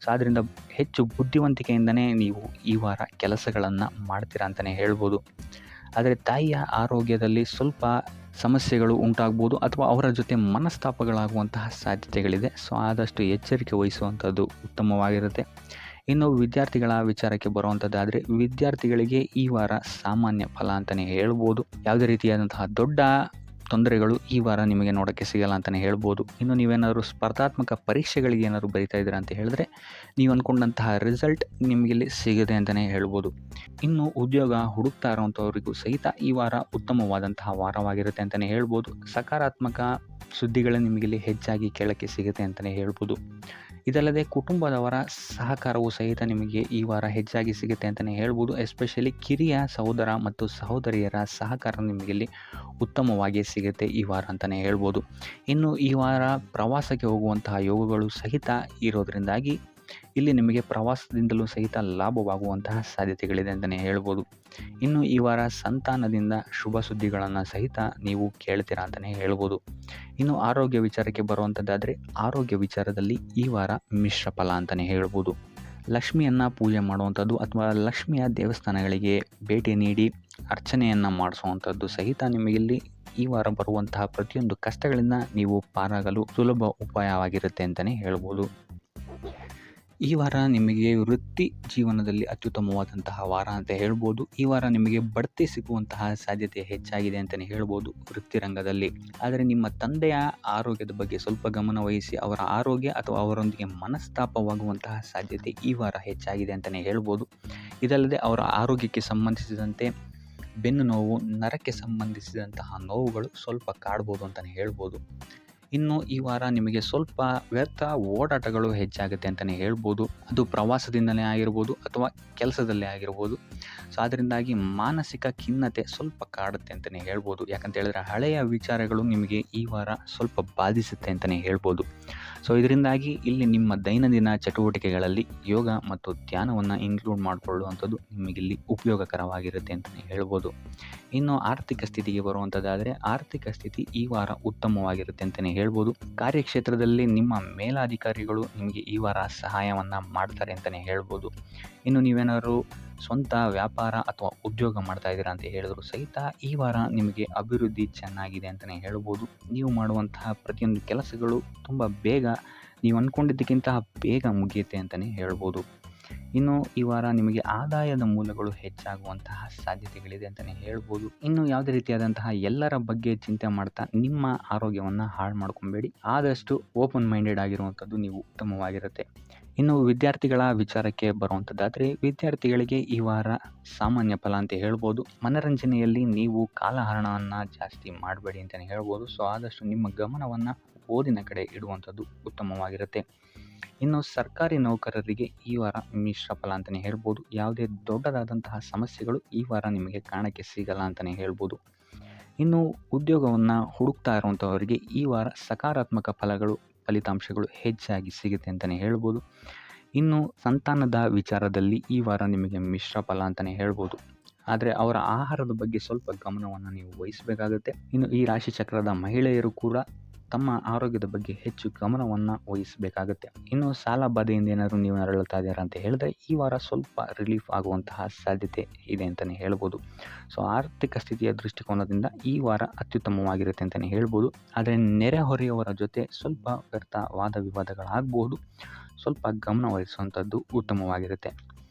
ಸೊ ಆದ್ದರಿಂದ ಹೆಚ್ಚು ಬುದ್ಧಿವಂತಿಕೆಯಿಂದನೇ ನೀವು ಈ ವಾರ ಕೆಲಸಗಳನ್ನು ಮಾಡ್ತೀರಾ ಅಂತಲೇ ಹೇಳ್ಬೋದು. ಆದರೆ ತಾಯಿಯ ಆರೋಗ್ಯದಲ್ಲಿ ಸ್ವಲ್ಪ ಸಮಸ್ಯೆಗಳು ಉಂಟಾಗ್ಬೋದು ಅಥವಾ ಅವರ ಜೊತೆ ಮನಸ್ತಾಪಗಳಾಗುವಂತಹ ಸಾಧ್ಯತೆಗಳಿದೆ. ಸೊ ಆದಷ್ಟು ಎಚ್ಚರಿಕೆ ವಹಿಸುವಂಥದ್ದು ಉತ್ತಮವಾಗಿರುತ್ತೆ. ಇನ್ನು ವಿದ್ಯಾರ್ಥಿಗಳ ವಿಚಾರಕ್ಕೆ ಬರುವಂಥದ್ದಾದರೆ ವಿದ್ಯಾರ್ಥಿಗಳಿಗೆ ಈ ವಾರ ಸಾಮಾನ್ಯ ಫಲ ಅಂತಲೇ ಹೇಳ್ಬೋದು. ಯಾವುದೇ ರೀತಿಯಾದಂತಹ ದೊಡ್ಡ ತೊಂದರೆಗಳು ಈ ವಾರ ನಿಮಗೆ ನೋಡೋಕ್ಕೆ ಸಿಗಲ್ಲ ಅಂತಲೇ ಹೇಳ್ಬೋದು. ಇನ್ನು ನೀವೇನಾದರೂ ಸ್ಪರ್ಧಾತ್ಮಕ ಪರೀಕ್ಷೆಗಳಿಗೆ ಏನಾದರೂ ಬರಿತಾ ಇದ್ದೀರಾ ಅಂತ ಹೇಳಿದ್ರೆ ನೀವು ಅಂದ್ಕೊಂಡಂತಹ ರಿಸಲ್ಟ್ ನಿಮಗಿಲ್ಲಿ ಸಿಗುತ್ತೆ ಅಂತಲೇ ಹೇಳ್ಬೋದು. ಇನ್ನು ಉದ್ಯೋಗ ಹುಡುಕ್ತಾ ಇರೋವಂಥವ್ರಿಗೂ ಸಹಿತ ಈ ವಾರ ಉತ್ತಮವಾದಂತಹ ವಾರವಾಗಿರುತ್ತೆ ಅಂತಲೇ ಹೇಳ್ಬೋದು. ಸಕಾರಾತ್ಮಕ ಸುದ್ದಿಗಳು ನಿಮಗಿಲ್ಲಿ ಹೆಚ್ಚಾಗಿ ಕೇಳೋಕ್ಕೆ ಸಿಗುತ್ತೆ ಅಂತಲೇ ಹೇಳ್ಬೋದು. ಇದಲ್ಲದೆ ಕುಟುಂಬದವರ ಸಹಕಾರವೂ ಸಹಿತ ನಿಮಗೆ ಈ ವಾರ ಹೆಚ್ಚಾಗಿ ಸಿಗುತ್ತೆ ಅಂತಲೇ ಹೇಳ್ಬೋದು. ಎಸ್ಪೆಷಲಿ ಕಿರಿಯ ಸಹೋದರ ಮತ್ತು ಸಹೋದರಿಯರ ಸಹಕಾರ ನಿಮಗಿಲ್ಲಿ ಉತ್ತಮವಾಗಿ ಸಿಗುತ್ತೆ ಈ ವಾರ ಅಂತಲೇ ಹೇಳ್ಬೋದು. ಇನ್ನು ಈ ವಾರ ಪ್ರವಾಸಕ್ಕೆ ಹೋಗುವಂತಹ ಯೋಗಗಳು ಸಹಿತ ಇರೋದರಿಂದಾಗಿ ಇಲ್ಲಿ ನಿಮಗೆ ಪ್ರವಾಸದಿಂದಲೂ ಸಹಿತ ಲಾಭವಾಗುವಂತಹ ಸಾಧ್ಯತೆಗಳಿದೆ ಅಂತಲೇ ಹೇಳ್ಬೋದು. ಇನ್ನು ಈ ವಾರ ಸಂತಾನದಿಂದ ಶುಭ ಸುದ್ದಿಗಳನ್ನು ಸಹಿತ ನೀವು ಕೇಳ್ತೀರಾ ಅಂತಲೇ ಹೇಳ್ಬೋದು. ಇನ್ನು ಆರೋಗ್ಯ ವಿಚಾರಕ್ಕೆ ಬರುವಂಥದ್ದಾದರೆ ಆರೋಗ್ಯ ವಿಚಾರದಲ್ಲಿ ಈ ವಾರ ಮಿಶ್ರ ಫಲ ಅಂತಲೇ ಹೇಳ್ಬೋದು. ಲಕ್ಷ್ಮಿಯನ್ನು ಪೂಜೆ ಮಾಡುವಂಥದ್ದು ಅಥವಾ ಲಕ್ಷ್ಮಿಯ ದೇವಸ್ಥಾನಗಳಿಗೆ ಭೇಟಿ ನೀಡಿ ಅರ್ಚನೆಯನ್ನು ಮಾಡಿಸುವಂಥದ್ದು ಸಹಿತ ನಿಮಗಿಲ್ಲಿ ಈ ವಾರ ಬರುವಂತಹ ಪ್ರತಿಯೊಂದು ಕಷ್ಟಗಳಿಂದ ನೀವು ಪಾರಾಗಲು ಸುಲಭ ಉಪಾಯವಾಗಿರುತ್ತೆ ಅಂತಲೇ ಹೇಳ್ಬೋದು. ಈ ವಾರ ನಿಮಗೆ ವೃತ್ತಿ ಜೀವನದಲ್ಲಿ ಅತ್ಯುತ್ತಮವಾದಂತಹ ವಾರ ಅಂತ ಹೇಳ್ಬೋದು. ಈ ವಾರ ನಿಮಗೆ ಬಡ್ತಿ ಸಿಗುವಂತಹ ಸಾಧ್ಯತೆ ಹೆಚ್ಚಾಗಿದೆ ಅಂತಲೇ ಹೇಳ್ಬೋದು ವೃತ್ತಿ ರಂಗದಲ್ಲಿ. ಆದರೆ ನಿಮ್ಮ ತಂದೆಯ ಆರೋಗ್ಯದ ಬಗ್ಗೆ ಸ್ವಲ್ಪ ಗಮನ ವಹಿಸಿ ಅವರ ಆರೋಗ್ಯ ಅಥವಾ ಅವರೊಂದಿಗೆ ಮನಸ್ತಾಪವಾಗುವಂತಹ ಸಾಧ್ಯತೆ ಈ ವಾರ ಹೆಚ್ಚಾಗಿದೆ ಅಂತಲೇ ಹೇಳ್ಬೋದು. ಇದಲ್ಲದೆ ಅವರ ಆರೋಗ್ಯಕ್ಕೆ ಸಂಬಂಧಿಸಿದಂತೆ ಬೆನ್ನು ನೋವು, ನರಕ್ಕೆ ಸಂಬಂಧಿಸಿದಂತಹ ನೋವುಗಳು ಸ್ವಲ್ಪ ಕಾಡ್ಬೋದು ಅಂತಲೇ ಹೇಳ್ಬೋದು. ಇನ್ನು ಈ ವಾರ ನಿಮಗೆ ಸ್ವಲ್ಪ ವ್ಯರ್ಥ ಓಡಾಟಗಳು ಹೆಚ್ಚಾಗುತ್ತೆ ಅಂತಲೇ ಹೇಳ್ಬೋದು. ಅದು ಪ್ರವಾಸದಿಂದಲೇ ಆಗಿರ್ಬೋದು ಅಥವಾ ಕೆಲಸದಲ್ಲೇ ಆಗಿರ್ಬೋದು. ಸೊ ಅದರಿಂದಾಗಿ ಮಾನಸಿಕ ಖಿನ್ನತೆ ಸ್ವಲ್ಪ ಕಾಡುತ್ತೆ ಅಂತಲೇ ಹೇಳ್ಬೋದು. ಯಾಕಂತ ಹೇಳಿದ್ರೆ ಹಳೆಯ ವಿಚಾರಗಳು ನಿಮಗೆ ಈ ವಾರ ಸ್ವಲ್ಪ ಬಾಧಿಸುತ್ತೆ ಅಂತಲೇ ಹೇಳ್ಬೋದು. ಸೊ ಇದರಿಂದಾಗಿ ಇಲ್ಲಿ ನಿಮ್ಮ ದೈನಂದಿನ ಚಟುವಟಿಕೆಗಳಲ್ಲಿ ಯೋಗ ಮತ್ತು ಧ್ಯಾನವನ್ನು ಇನ್ಕ್ಲೂಡ್ ಮಾಡಿಕೊಳ್ಳುವಂಥದ್ದು ನಿಮಗಿಲ್ಲಿ ಉಪಯೋಗಕರವಾಗಿರುತ್ತೆ ಅಂತಲೇ ಹೇಳ್ಬೋದು. ಇನ್ನು ಆರ್ಥಿಕ ಸ್ಥಿತಿಗೆ ಬರುವಂಥದ್ದಾದರೆ ಆರ್ಥಿಕ ಸ್ಥಿತಿ ಈ ವಾರ ಉತ್ತಮವಾಗಿರುತ್ತೆ ಅಂತಲೇ ಹೇಳ್ಬೋದು. ಕಾರ್ಯಕ್ಷೇತ್ರದಲ್ಲಿ ನಿಮ್ಮ ಮೇಲಾಧಿಕಾರಿಗಳು ನಿಮಗೆ ಈ ವಾರ ಸಹಾಯವನ್ನು ಮಾಡ್ತಾರೆ ಅಂತಲೇ ಹೇಳ್ಬೋದು. ಇನ್ನು ನೀವೇನಾದರೂ ಸ್ವಂತ ವ್ಯಾಪಾರ ಅಥವಾ ಉದ್ಯೋಗ ಮಾಡ್ತಾ ಇದ್ದೀರಾ ಅಂತ ಹೇಳಿದ್ರು ಸಹಿತ ಈ ವಾರ ನಿಮಗೆ ಅಭಿವೃದ್ಧಿ ಚೆನ್ನಾಗಿದೆ ಅಂತಲೇ ಹೇಳ್ಬೋದು. ನೀವು ಮಾಡುವಂತಹ ಪ್ರತಿಯೊಂದು ಕೆಲಸಗಳು ತುಂಬ ಬೇಗ ನೀವು ಅಂದ್ಕೊಂಡಿದ್ದಕ್ಕಿಂತ ಬೇಗ ಮುಗಿಯುತ್ತೆ ಅಂತಲೇ ಹೇಳ್ಬೋದು. ಇನ್ನು ಈ ವಾರ ನಿಮಗೆ ಆದಾಯದ ಮೂಲಗಳು ಹೆಚ್ಚಾಗುವಂತಹ ಸಾಧ್ಯತೆಗಳಿದೆ ಅಂತಲೇ ಹೇಳ್ಬೋದು. ಇನ್ನು ಯಾವುದೇ ರೀತಿಯಾದಂತಹ ಎಲ್ಲರ ಬಗ್ಗೆ ಚಿಂತೆ ಮಾಡ್ತಾ ನಿಮ್ಮ ಆರೋಗ್ಯವನ್ನು ಹಾಳು ಮಾಡ್ಕೊಬೇಡಿ. ಆದಷ್ಟು ಓಪನ್ ಮೈಂಡೆಡ್ ಆಗಿರುವಂಥದ್ದು ನೀವು ಉತ್ತಮವಾಗಿರುತ್ತೆ. ಇನ್ನು ವಿದ್ಯಾರ್ಥಿಗಳ ವಿಚಾರಕ್ಕೆ ಬರುವಂಥದ್ದಾದರೆ ವಿದ್ಯಾರ್ಥಿಗಳಿಗೆ ಈ ವಾರ ಸಾಮಾನ್ಯ ಫಲ ಅಂತ ಹೇಳ್ಬೋದು. ಮನರಂಜನೆಯಲ್ಲಿ ನೀವು ಕಾಲಹರಣವನ್ನು ಜಾಸ್ತಿ ಮಾಡಬೇಡಿ ಅಂತಲೇ ಹೇಳ್ಬೋದು. ಸೊ ಆದಷ್ಟು ನಿಮ್ಮ ಗಮನವನ್ನು ಓದಿನ ಕಡೆ ಇಡುವಂಥದ್ದು ಉತ್ತಮವಾಗಿರುತ್ತೆ. ಇನ್ನು ಸರ್ಕಾರಿ ನೌಕರರಿಗೆ ಈ ವಾರ ಮಿಶ್ರ ಫಲ ಅಂತಲೇ ಹೇಳ್ಬೋದು. ಯಾವುದೇ ದೊಡ್ಡದಾದಂತಹ ಸಮಸ್ಯೆಗಳು ಈ ವಾರ ನಿಮಗೆ ಕಾಣಕ್ಕೆ ಸಿಗಲ್ಲ ಅಂತಲೇ ಹೇಳ್ಬೋದು. ಇನ್ನು ಉದ್ಯೋಗವನ್ನು ಹುಡುಕ್ತಾ ಇರುವಂಥವರಿಗೆ ಈ ವಾರ ಸಕಾರಾತ್ಮಕ ಫಲಿತಾಂಶಗಳು ಹೆಚ್ಚಾಗಿ ಸಿಗುತ್ತೆ ಅಂತಲೇ ಹೇಳ್ಬೋದು. ಇನ್ನು ಸಂತಾನದ ವಿಚಾರದಲ್ಲಿ ಈ ವಾರ ನಿಮಗೆ ಮಿಶ್ರ ಫಲ ಅಂತಲೇ ಹೇಳ್ಬೋದು. ಆದರೆ ಅವರ ಆಹಾರದ ಬಗ್ಗೆ ಸ್ವಲ್ಪ ಗಮನವನ್ನು ನೀವು ವಹಿಸಬೇಕಾಗುತ್ತೆ. ಇನ್ನು ಈ ರಾಶಿ ಚಕ್ರದ ಮಹಿಳೆಯರು ಕೂಡ ತಮ್ಮ ಆರೋಗ್ಯದ ಬಗ್ಗೆ ಹೆಚ್ಚು ಗಮನವನ್ನು ವಹಿಸಬೇಕಾಗುತ್ತೆ. ಇನ್ನು ಸಾಲ ಬಾಧೆಯಿಂದ ಏನಾದರೂ ನೀವು ನರಳುತ್ತಾ ಇದ್ದೀರಾ ಅಂತ ಹೇಳಿದ್ರೆ ಈ ವಾರ ಸ್ವಲ್ಪ ರಿಲೀಫ್ ಆಗುವಂತಹ ಸಾಧ್ಯತೆ ಇದೆ ಅಂತಲೇ ಹೇಳ್ಬೋದು. ಸೊ ಆರ್ಥಿಕ ಸ್ಥಿತಿಯ ದೃಷ್ಟಿಕೋನದಿಂದ ಈ ವಾರ ಅತ್ಯುತ್ತಮವಾಗಿರುತ್ತೆ ಅಂತಲೇ ಹೇಳ್ಬೋದು. ಆದರೆ ನೆರೆಹೊರೆಯವರ ಜೊತೆ ಸ್ವಲ್ಪ ವ್ಯರ್ಥ ವಾದ ವಿವಾದಗಳಾಗಬಹುದು. ಸ್ವಲ್ಪ ಗಮನ ವಹಿಸುವಂಥದ್ದು ಉತ್ತಮವಾಗಿರುತ್ತೆ.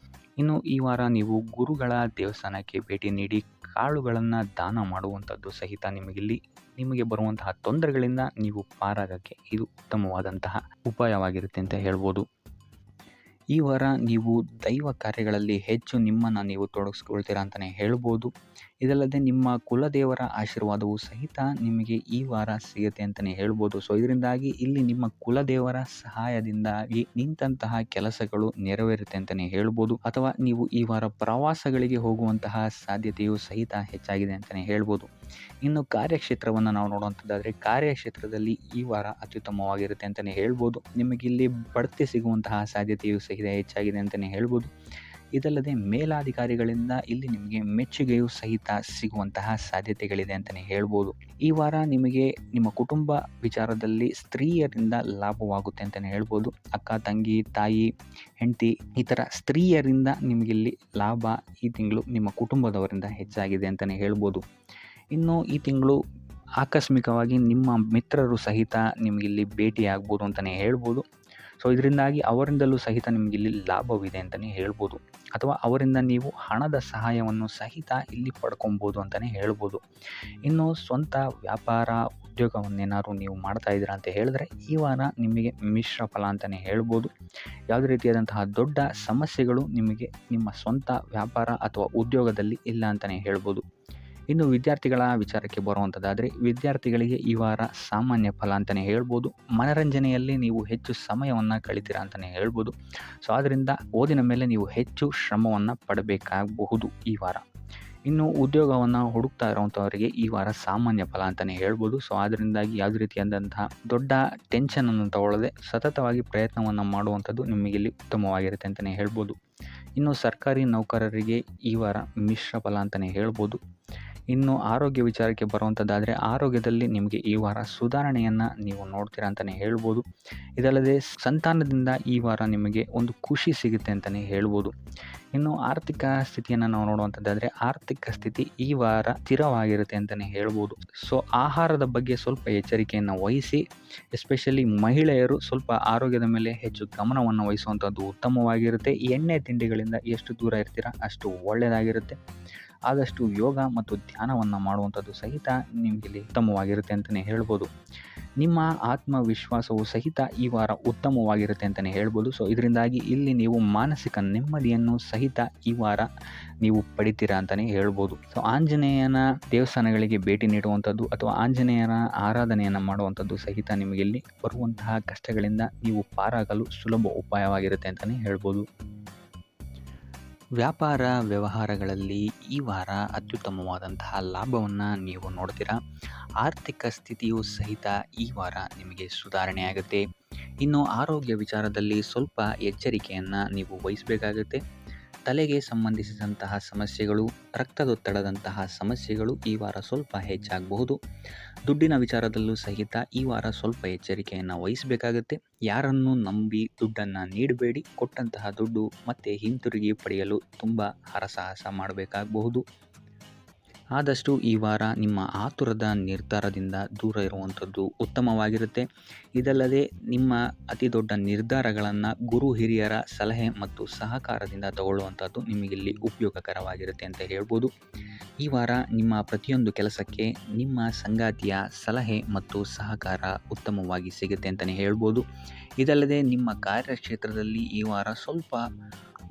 ಇನ್ನು ಈ ವಾರ ನೀವು ಗುರುಗಳ ದೇವಸ್ಥಾನಕ್ಕೆ ಭೇಟಿ ನೀಡಿ ಕಾಳುಗಳನ್ನು ದಾನ ಮಾಡುವಂಥದ್ದು ಸಹಿತ ನಿಮಗೆ ಬರುವಂತಹ ತೊಂದರೆಗಳಿಂದ ನೀವು ಪಾರಾಗಕ್ಕೆ ಇದು ಉತ್ತಮವಾದಂತಹ ಉಪಾಯವಾಗಿರುತ್ತೆ ಅಂತ ಹೇಳ್ಬೋದು. ಈ ವಾರ ನೀವು ದೈವ ಕಾರ್ಯಗಳಲ್ಲಿ ಹೆಚ್ಚು ನಿಮ್ಮನ್ನು ನೀವು ತೊಡಗಿಸ್ಕೊಳ್ತೀರಾ ಅಂತಲೇ ಹೇಳ್ಬೋದು. ಇದಲ್ಲದೆ ನಿಮ್ಮ ಕುಲದೇವರ ಆಶೀರ್ವಾದವು ಸಹಿತ ನಿಮಗೆ ಈ ವಾರ ಸಿಗುತ್ತೆ ಅಂತಲೇ ಹೇಳ್ಬೋದು. ಸೊ ಇದರಿಂದಾಗಿ ಇಲ್ಲಿ ನಿಮ್ಮ ಕುಲದೇವರ ಸಹಾಯದಿಂದಾಗಿ ನಿಂತಹ ಕೆಲಸಗಳು ನೆರವೇರುತ್ತೆ ಅಂತಲೇ ಹೇಳ್ಬೋದು. ಅಥವಾ ನೀವು ಈ ವಾರ ಪ್ರವಾಸಗಳಿಗೆ ಹೋಗುವಂತಹ ಸಾಧ್ಯತೆಯು ಸಹಿತ ಹೆಚ್ಚಾಗಿದೆ ಅಂತಲೇ ಹೇಳ್ಬೋದು. ಇನ್ನು ಕಾರ್ಯಕ್ಷೇತ್ರವನ್ನು ನಾವು ನೋಡುವಂಥದ್ದಾದರೆ ಕಾರ್ಯಕ್ಷೇತ್ರದಲ್ಲಿ ಈ ವಾರ ಅತ್ಯುತ್ತಮವಾಗಿರುತ್ತೆ ಅಂತಲೇ ಹೇಳ್ಬೋದು. ನಿಮಗಿಲ್ಲಿ ಬಡ್ತಿ ಸಿಗುವಂತಹ ಸಾಧ್ಯತೆಯು ಸಹಿತ ಹೆಚ್ಚಾಗಿದೆ ಅಂತಲೇ ಹೇಳ್ಬೋದು. ಇದಲ್ಲದೆ ಮೇಲಾಧಿಕಾರಿಗಳಿಂದ ಇಲ್ಲಿ ನಿಮಗೆ ಮೆಚ್ಚುಗೆಯು ಸಹಿತ ಸಿಗುವಂತಹ ಸಾಧ್ಯತೆಗಳಿದೆ ಅಂತಲೇ ಹೇಳ್ಬೋದು. ಈ ವಾರ ನಿಮಗೆ ನಿಮ್ಮ ಕುಟುಂಬ ವಿಚಾರದಲ್ಲಿ ಸ್ತ್ರೀಯರಿಂದ ಲಾಭವಾಗುತ್ತೆ ಅಂತಲೇ ಹೇಳ್ಬೋದು. ಅಕ್ಕ, ತಂಗಿ, ತಾಯಿ, ಹೆಂಡತಿ ಈ ಥರ ಸ್ತ್ರೀಯರಿಂದ ನಿಮಗಿಲ್ಲಿ ಲಾಭ ಈ ತಿಂಗಳು ನಿಮ್ಮ ಕುಟುಂಬದವರಿಂದ ಹೆಚ್ಚಾಗಿದೆ ಅಂತಲೇ ಹೇಳ್ಬೋದು. ಇನ್ನು ಈ ತಿಂಗಳು ಆಕಸ್ಮಿಕವಾಗಿ ನಿಮ್ಮ ಮಿತ್ರರು ಸಹಿತ ನಿಮಗಿಲ್ಲಿ ಭೇಟಿಯಾಗ್ಬೋದು ಅಂತಲೇ ಹೇಳ್ಬೋದು. ಸೊ ಇದರಿಂದಾಗಿ ಅವರಿಂದಲೂ ಸಹಿತ ನಿಮಗಿಲ್ಲಿ ಲಾಭವಿದೆ ಅಂತಲೇ ಹೇಳ್ಬೋದು. ಅಥವಾ ಅವರಿಂದ ನೀವು ಹಣದ ಸಹಾಯವನ್ನು ಸಹಿತ ಇಲ್ಲಿ ಪಡ್ಕೊಬೋದು ಅಂತಲೇ ಹೇಳ್ಬೋದು. ಇನ್ನು ಸ್ವಂತ ವ್ಯಾಪಾರ ಉದ್ಯೋಗವನ್ನೇನಾದ್ರು ನೀವು ಮಾಡ್ತಾ ಇದ್ದೀರಾ ಅಂತ ಹೇಳಿದ್ರೆ ಈ ವಾರ ನಿಮಗೆ ಮಿಶ್ರ ಫಲ ಅಂತಲೇ ಹೇಳ್ಬೋದು. ಯಾವುದೇ ರೀತಿಯಾದಂತಹ ದೊಡ್ಡ ಸಮಸ್ಯೆಗಳು ನಿಮಗೆ ನಿಮ್ಮ ಸ್ವಂತ ವ್ಯಾಪಾರ ಅಥವಾ ಉದ್ಯೋಗದಲ್ಲಿ ಇಲ್ಲ ಅಂತಲೇ ಹೇಳ್ಬೋದು. ಇನ್ನು ವಿದ್ಯಾರ್ಥಿಗಳ ವಿಚಾರಕ್ಕೆ ಬರುವಂಥದ್ದಾದರೆ ವಿದ್ಯಾರ್ಥಿಗಳಿಗೆ ಈ ವಾರ ಸಾಮಾನ್ಯ ಫಲ ಅಂತಲೇ ಹೇಳ್ಬೋದು. ಮನರಂಜನೆಯಲ್ಲಿ ನೀವು ಹೆಚ್ಚು ಸಮಯವನ್ನು ಕಳಿತೀರಾ ಅಂತಲೇ ಹೇಳ್ಬೋದು. ಸೊ ಆದ್ದರಿಂದ ಓದಿನ ಮೇಲೆ ನೀವು ಹೆಚ್ಚು ಶ್ರಮವನ್ನು ಪಡಬೇಕಾಗಬಹುದು ಈ ವಾರ. ಇನ್ನು ಉದ್ಯೋಗವನ್ನು ಹುಡುಕ್ತಾ ಇರೋವಂಥವರಿಗೆ ಈ ವಾರ ಸಾಮಾನ್ಯ ಫಲ ಅಂತಲೇ ಹೇಳ್ಬೋದು. ಸೊ ಅದರಿಂದಾಗಿ ಯಾವುದೇ ರೀತಿಯಾದಂತಹ ದೊಡ್ಡ ಟೆನ್ಷನನ್ನು ತಗೊಳ್ಳದೆ ಸತತವಾಗಿ ಪ್ರಯತ್ನವನ್ನು ಮಾಡುವಂಥದ್ದು ನಿಮಗಿಲ್ಲಿ ಉತ್ತಮವಾಗಿರುತ್ತೆ ಅಂತಲೇ ಹೇಳ್ಬೋದು. ಇನ್ನು ಸರ್ಕಾರಿ ನೌಕರರಿಗೆ ಈ ವಾರ ಮಿಶ್ರ ಫಲ ಅಂತಲೇ ಹೇಳ್ಬೋದು. ಇನ್ನು ಆರೋಗ್ಯ ವಿಚಾರಕ್ಕೆ ಬರುವಂಥದ್ದಾದರೆ ಆರೋಗ್ಯದಲ್ಲಿ ನಿಮಗೆ ಈ ವಾರ ಸುಧಾರಣೆಯನ್ನು ನೀವು ನೋಡ್ತೀರಾ ಅಂತಲೇ ಹೇಳ್ಬೋದು. ಇದಲ್ಲದೆ ಸಂತಾನದಿಂದ ಈ ವಾರ ನಿಮಗೆ ಒಂದು ಖುಷಿ ಸಿಗುತ್ತೆ ಅಂತಲೇ ಹೇಳ್ಬೋದು. ಇನ್ನು ಆರ್ಥಿಕ ಸ್ಥಿತಿಯನ್ನು ನಾವು ನೋಡುವಂಥದ್ದಾದರೆ ಆರ್ಥಿಕ ಸ್ಥಿತಿ ಈ ವಾರ ಸ್ಥಿರವಾಗಿರುತ್ತೆ ಅಂತಲೇ ಹೇಳ್ಬೋದು. ಸೊ ಆಹಾರದ ಬಗ್ಗೆ ಸ್ವಲ್ಪ ಎಚ್ಚರಿಕೆಯನ್ನು ವಹಿಸಿ, ಎಸ್ಪೆಷಲಿ ಮಹಿಳೆಯರು ಸ್ವಲ್ಪ ಆರೋಗ್ಯದ ಮೇಲೆ ಹೆಚ್ಚು ಗಮನವನ್ನು ವಹಿಸುವಂಥದ್ದು ಉತ್ತಮವಾಗಿರುತ್ತೆ. ಎಣ್ಣೆ ತಿಂಡಿಗಳಿಂದ ಎಷ್ಟು ದೂರ ಇರ್ತೀರಾ ಅಷ್ಟು ಒಳ್ಳೆಯದಾಗಿರುತ್ತೆ. ಆದಷ್ಟು ಯೋಗ ಮತ್ತು ಧ್ಯಾನವನ್ನು ಮಾಡುವಂಥದ್ದು ಸಹಿತ ನಿಮಗಿಲ್ಲಿ ಉತ್ತಮವಾಗಿರುತ್ತೆ ಅಂತಲೇ ಹೇಳ್ಬೋದು. ನಿಮ್ಮ ಆತ್ಮವಿಶ್ವಾಸವು ಸಹಿತ ಈ ವಾರ ಉತ್ತಮವಾಗಿರುತ್ತೆ ಅಂತಲೇ ಹೇಳ್ಬೋದು. ಸೊ ಇದರಿಂದಾಗಿ ಇಲ್ಲಿ ನೀವು ಮಾನಸಿಕ ನೆಮ್ಮದಿಯನ್ನು ಸಹಿತ ಈ ವಾರ ನೀವು ಪಡಿತೀರಾ ಅಂತಲೇ ಹೇಳ್ಬೋದು. ಸೊ ಆಂಜನೇಯನ ದೇವಸ್ಥಾನಗಳಿಗೆ ಭೇಟಿ ನೀಡುವಂಥದ್ದು ಅಥವಾ ಆಂಜನೇಯನ ಆರಾಧನೆಯನ್ನು ಮಾಡುವಂಥದ್ದು ಸಹಿತ ನಿಮಗಿಲ್ಲಿ ಬರುವಂತಹ ಕಷ್ಟಗಳಿಂದ ನೀವು ಪಾರಾಗಲು ಸುಲಭ ಉಪಾಯವಾಗಿರುತ್ತೆ ಅಂತಲೇ ಹೇಳ್ಬೋದು. ವ್ಯಾಪಾರ ವ್ಯವಹಾರಗಳಲ್ಲಿ ಈ ವಾರ ಅತ್ಯುತ್ತಮವಾದಂತಹ ಲಾಭವನ್ನು ನೀವು ನೋಡ್ತೀರಾ. ಆರ್ಥಿಕ ಸ್ಥಿತಿಯು ಸಹಿತ ಈ ವಾರ ನಿಮಗೆ ಸುಧಾರಣೆಯಾಗುತ್ತೆ. ಇನ್ನು ಆರೋಗ್ಯ ವಿಚಾರದಲ್ಲಿ ಸ್ವಲ್ಪ ಎಚ್ಚರಿಕೆಯನ್ನು ನೀವು ವಹಿಸಬೇಕಾಗುತ್ತೆ. ತಲೆಗೆ ಸಂಬಂಧಿಸಿದಂತಹ ಸಮಸ್ಯೆಗಳು, ರಕ್ತದೊತ್ತಡದಂತಹ ಸಮಸ್ಯೆಗಳು ಈ ವಾರ ಸ್ವಲ್ಪ ಹೆಚ್ಚಾಗಬಹುದು. ದುಡ್ಡಿನ ವಿಚಾರದಲ್ಲೂ ಸಹಿತ ಈ ವಾರ ಸ್ವಲ್ಪ ಎಚ್ಚರಿಕೆಯನ್ನು ವಹಿಸಬೇಕಾಗುತ್ತೆ. ಯಾರನ್ನು ನಂಬಿ ದುಡ್ಡನ್ನು ನೀಡಬೇಡಿ. ಕೊಟ್ಟಂತಹ ದುಡ್ಡು ಮತ್ತೆ ಹಿಂತಿರುಗಿ ಪಡೆಯಲು ತುಂಬ ಹರಸಾಹಸ ಮಾಡಬೇಕಾಗಬಹುದು. ಆದಷ್ಟು ಈ ವಾರ ನಿಮ್ಮ ಆತುರದ ನಿರ್ಧಾರದಿಂದ ದೂರ ಇರುವಂಥದ್ದು ಉತ್ತಮವಾಗಿರುತ್ತೆ. ಇದಲ್ಲದೆ ನಿಮ್ಮ ಅತಿ ದೊಡ್ಡ ನಿರ್ಧಾರಗಳನ್ನು ಗುರು ಹಿರಿಯರ ಸಲಹೆ ಮತ್ತು ಸಹಕಾರದಿಂದ ತಗೊಳ್ಳುವಂಥದ್ದು ನಿಮಗಿಲ್ಲಿ ಉಪಯೋಗಕರವಾಗಿರುತ್ತೆ ಅಂತ ಹೇಳ್ಬೋದು. ಈ ವಾರ ನಿಮ್ಮ ಪ್ರತಿಯೊಂದು ಕೆಲಸಕ್ಕೆ ನಿಮ್ಮ ಸಂಗಾತಿಯ ಸಲಹೆ ಮತ್ತು ಸಹಕಾರ ಉತ್ತಮವಾಗಿ ಸಿಗುತ್ತೆ ಅಂತಲೇ ಹೇಳ್ಬೋದು. ಇದಲ್ಲದೆ ನಿಮ್ಮ ಕಾರ್ಯಕ್ಷೇತ್ರದಲ್ಲಿ ಈ ವಾರ ಸ್ವಲ್ಪ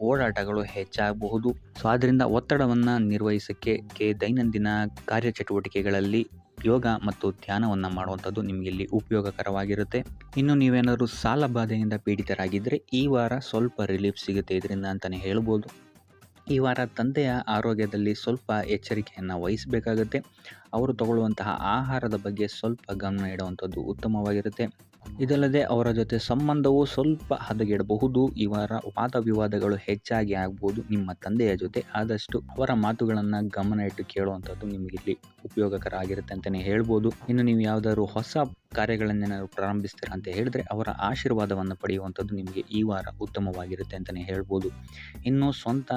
ಓಡಾಟಗಳು ಹೆಚ್ಚಾಗಬಹುದು. ಸೊ ಆದ್ದರಿಂದ ಒತ್ತಡವನ್ನು ನಿರ್ವಹಿಸೋಕ್ಕೆ ದೈನಂದಿನ ಕಾರ್ಯಚಟುವಟಿಕೆಗಳಲ್ಲಿ ಯೋಗ ಮತ್ತು ಧ್ಯಾನವನ್ನು ಮಾಡುವಂಥದ್ದು ನಿಮಗಿಲ್ಲಿ ಉಪಯೋಗಕರವಾಗಿರುತ್ತೆ. ಇನ್ನು ನೀವೇನಾದರೂ ಸಾಲ ಬಾಧೆಯಿಂದ ಪೀಡಿತರಾಗಿದ್ದರೆ ಈ ವಾರ ಸ್ವಲ್ಪ ರಿಲೀಫ್ ಸಿಗುತ್ತೆ ಇದರಿಂದ ಅಂತಲೇ ಹೇಳ್ಬೋದು. ಈ ವಾರ ತಂದೆಯ ಆರೋಗ್ಯದಲ್ಲಿ ಸ್ವಲ್ಪ ಎಚ್ಚರಿಕೆಯನ್ನು ವಹಿಸಬೇಕಾಗುತ್ತೆ. ಅವರು ತಗೊಳ್ಳುವಂತಹ ಆಹಾರದ ಬಗ್ಗೆ ಸ್ವಲ್ಪ ಗಮನ ಇಡುವಂಥದ್ದು ಉತ್ತಮವಾಗಿರುತ್ತೆ. ಇದಲ್ಲದೆ ಅವರ ಜೊತೆ ಸಂಬಂಧವು ಸ್ವಲ್ಪ ಹದಗೆಡಬಹುದು. ಈ ವಾರ ವಾದ ವಿವಾದಗಳು ಹೆಚ್ಚಾಗಿ ಆಗ್ಬೋದು ನಿಮ್ಮ ತಂದೆಯ ಜೊತೆ. ಆದಷ್ಟು ಅವರ ಮಾತುಗಳನ್ನು ಗಮನ ಇಟ್ಟು ಕೇಳುವಂಥದ್ದು ನಿಮಗಿಲ್ಲಿ ಉಪಯೋಗಕರ ಆಗಿರುತ್ತೆ ಅಂತಲೇ ಹೇಳ್ಬೋದು. ಇನ್ನು ನೀವು ಯಾವುದಾದ್ರು ಹೊಸ ಕಾರ್ಯಗಳನ್ನೇನಾದ್ರು ಪ್ರಾರಂಭಿಸ್ತೀರಾ ಅಂತ ಹೇಳಿದ್ರೆ ಅವರ ಆಶೀರ್ವಾದವನ್ನು ಪಡೆಯುವಂಥದ್ದು ನಿಮಗೆ ಈ ವಾರ ಉತ್ತಮವಾಗಿರುತ್ತೆ ಅಂತಲೇ ಹೇಳ್ಬೋದು. ಇನ್ನು ಸ್ವಂತ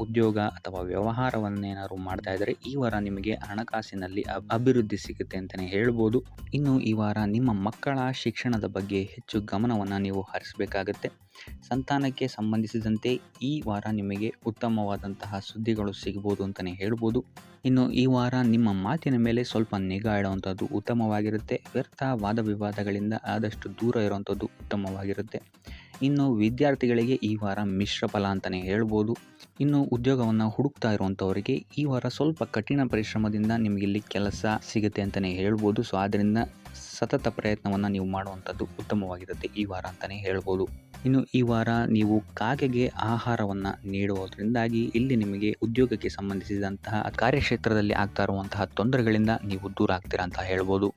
ಉದ್ಯೋಗ ಅಥವಾ ವ್ಯವಹಾರವನ್ನೇನಾದ್ರು ಮಾಡ್ತಾ ಇದ್ದರೆ ಈ ವಾರ ನಿಮಗೆ ಹಣಕಾಸಿನಲ್ಲಿ ಅಭಿವೃದ್ಧಿ ಸಿಗುತ್ತೆ ಅಂತಲೇ ಹೇಳ್ಬೋದು. ಇನ್ನು ಈ ವಾರ ನಿಮ್ಮ ಮಕ್ಕಳ ಶಿಕ್ಷಣದ ಬಗ್ಗೆ ಹೆಚ್ಚು ಗಮನವನ್ನು ನೀವು ಹರಿಸಬೇಕಾಗತ್ತೆ. ಸಂತಾನಕ್ಕೆ ಸಂಬಂಧಿಸಿದಂತೆ ಈ ವಾರ ನಿಮಗೆ ಉತ್ತಮವಾದಂತಹ ಸುದ್ದಿಗಳು ಸಿಗ್ಬೋದು ಅಂತಲೇ ಹೇಳ್ಬೋದು. ಇನ್ನು ಈ ವಾರ ನಿಮ್ಮ ಮಾತಿನ ಮೇಲೆ ಸ್ವಲ್ಪ ನಿಗಾ ಇಡುವಂಥದ್ದು ಉತ್ತಮವಾಗಿರುತ್ತೆ. ವ್ಯರ್ಥ ವಾದ ವಿವಾದಗಳಿಂದ ಆದಷ್ಟು ದೂರ ಇರುವಂಥದ್ದು ಉತ್ತಮವಾಗಿರುತ್ತೆ. ಇನ್ನು ವಿದ್ಯಾರ್ಥಿಗಳಿಗೆ ಈ ವಾರ ಮಿಶ್ರ ಫಲ ಅಂತಲೇ ಹೇಳ್ಬೋದು. ಇನ್ನು ಉದ್ಯೋಗವನ್ನು ಹುಡುಕ್ತಾ ಇರುವಂಥವರಿಗೆ ಈ ವಾರ ಸ್ವಲ್ಪ ಕಠಿಣ ಪರಿಶ್ರಮದಿಂದ ನಿಮಗಿಲ್ಲಿ ಕೆಲಸ ಸಿಗುತ್ತೆ ಅಂತಲೇ ಹೇಳ್ಬೋದು. ಸೊ ಆದ್ದರಿಂದ ಸತತ ಪ್ರಯತ್ನವನ್ನು ನೀವು ಮಾಡುವಂಥದ್ದು ಉತ್ತಮವಾಗಿರುತ್ತೆ ಈ ವಾರ ಅಂತಲೇ ಹೇಳ್ಬೋದು. ಇನ್ನು ಈ ವಾರ ನೀವು ಕಾಗೆಗೆ ಆಹಾರವನ್ನು ನೀಡುವುದರಿಂದಾಗಿ ಇಲ್ಲಿ ನಿಮಗೆ ಉದ್ಯೋಗಕ್ಕೆ ಸಂಬಂಧಿಸಿದಂತಹ ಕಾರ್ಯಕ್ಷೇತ್ರದಲ್ಲಿ ಆಗ್ತಾ ಇರುವಂತಹ ತೊಂದರೆಗಳಿಂದ ನೀವು ದೂರ ಆಗ್ತೀರಾ ಅಂತ ಹೇಳ್ಬೋದು.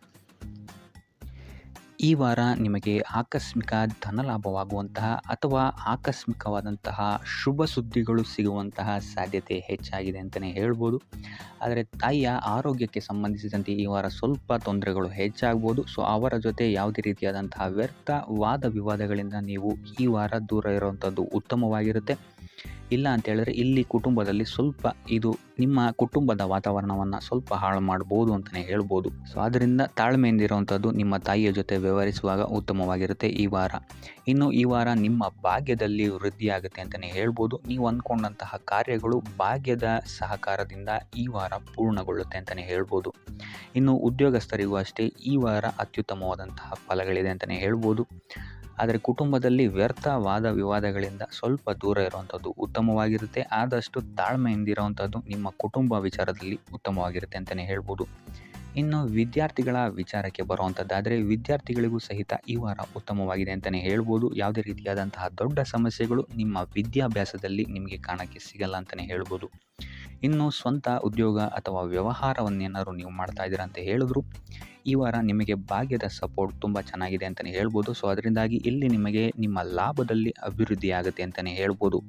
ಈ ವಾರ ನಿಮಗೆ ಆಕಸ್ಮಿಕ ಧನಲಾಭವಾಗುವಂತಹ ಅಥವಾ ಆಕಸ್ಮಿಕವಾದಂತಹ ಶುಭ ಸುದ್ದಿಗಳು ಸಿಗುವಂತಹ ಸಾಧ್ಯತೆ ಹೆಚ್ಚಾಗಿದೆ ಅಂತಲೇ ಹೇಳ್ಬೋದು. ಆದರೆ ತಾಯಿಯ ಆರೋಗ್ಯಕ್ಕೆ ಸಂಬಂಧಿಸಿದಂತೆ ಈ ವಾರ ಸ್ವಲ್ಪ ತೊಂದರೆಗಳು ಹೆಚ್ಚಾಗ್ಬೋದು. ಸೊ ಅವರ ಜೊತೆ ಯಾವುದೇ ರೀತಿಯಾದಂತಹ ವ್ಯರ್ಥ ವಾದ ವಿವಾದಗಳಿಂದ ನೀವು ಈ ವಾರ ದೂರ ಇರುವಂಥದ್ದು ಉತ್ತಮವಾಗಿರುತ್ತೆ. ಇಲ್ಲ ಅಂತ ಹೇಳಿದ್ರೆ ಇಲ್ಲಿ ಕುಟುಂಬದಲ್ಲಿ ಸ್ವಲ್ಪ ಇದು ನಿಮ್ಮ ಕುಟುಂಬದ ವಾತಾವರಣವನ್ನು ಸ್ವಲ್ಪ ಹಾಳು ಮಾಡ್ಬೋದು ಅಂತಲೇ ಹೇಳ್ಬೋದು. ಸೊ ಅದರಿಂದ ತಾಳ್ಮೆಯಿಂದ ಇರುವಂಥದ್ದು ನಿಮ್ಮ ತಾಯಿಯ ಜೊತೆ ವ್ಯವಹರಿಸುವಾಗ ಉತ್ತಮವಾಗಿರುತ್ತೆ ಈ ವಾರ. ಇನ್ನು ಈ ವಾರ ನಿಮ್ಮ ಭಾಗ್ಯದಲ್ಲಿ ವೃದ್ಧಿಯಾಗುತ್ತೆ ಅಂತಲೇ ಹೇಳ್ಬೋದು. ನೀವು ಅಂದ್ಕೊಂಡಂತಹ ಕಾರ್ಯಗಳು ಭಾಗ್ಯದ ಸಹಕಾರದಿಂದ ಈ ವಾರ ಪೂರ್ಣಗೊಳ್ಳುತ್ತೆ ಅಂತಲೇ ಹೇಳ್ಬೋದು. ಇನ್ನು ಉದ್ಯೋಗಸ್ಥರಿಗೂ ಅಷ್ಟೇ ಈ ವಾರ ಅತ್ಯುತ್ತಮವಾದಂತಹ ಫಲಗಳಿದೆ ಅಂತಲೇ ಹೇಳ್ಬೋದು. ಆದರೆ ಕುಟುಂಬದಲ್ಲಿ ವ್ಯರ್ಥ ವಾದ ವಿವಾದಗಳಿಂದ ಸ್ವಲ್ಪ ದೂರ ಇರುವಂಥದ್ದು ಉತ್ತಮವಾಗಿರುತ್ತೆ. ಆದಷ್ಟು ತಾಳ್ಮೆಯಿಂದ ಇರುವಂಥದ್ದು ನಿಮ್ಮ ಕುಟುಂಬ ವಿಚಾರದಲ್ಲಿ ಉತ್ತಮವಾಗಿರುತ್ತೆ ಅಂತಲೇ ಹೇಳ್ಬೋದು. ಇನ್ನು ವಿದ್ಯಾರ್ಥಿಗಳ ವಿಚಾರಕ್ಕೆ ಬರುವಂಥದ್ದಾದರೆ ವಿದ್ಯಾರ್ಥಿಗಳಿಗೂ ಸಹಿತ ಈ ವಾರ ಉತ್ತಮವಾಗಿದೆ ಅಂತಲೇ ಹೇಳ್ಬೋದು. ಯಾವುದೇ ರೀತಿಯಾದಂತಹ ದೊಡ್ಡ ಸಮಸ್ಯೆಗಳು ನಿಮ್ಮ ವಿದ್ಯಾಭ್ಯಾಸದಲ್ಲಿ ನಿಮಗೆ ಕಾಣಕ್ಕೆ ಸಿಗಲ್ಲ ಅಂತಲೇ ಹೇಳ್ಬೋದು. ಇನ್ನು ಸ್ವಂತ ಉದ್ಯೋಗ ಅಥವಾ ವ್ಯವಹಾರವನ್ನೇನಾದ್ರು ನೀವು ಮಾಡ್ತಾ ಇದ್ದೀರಾ ಅಂತ ಹೇಳಿದ್ರು ಈ ವಾರ ನಿಮಗೆ ಭಾಗ್ಯದ ಸಪೋರ್ಟ್ ತುಂಬ ಚೆನ್ನಾಗಿದೆ ಅಂತಲೇ ಹೇಳ್ಬೋದು. ಸೊ ಅದರಿಂದಾಗಿ ಇಲ್ಲಿ ನಿಮಗೆ ನಿಮ್ಮ ಲಾಭದಲ್ಲಿ ಅಭಿವೃದ್ಧಿ ಆಗುತ್ತೆ ಅಂತಲೇ ಹೇಳ್ಬೋದು.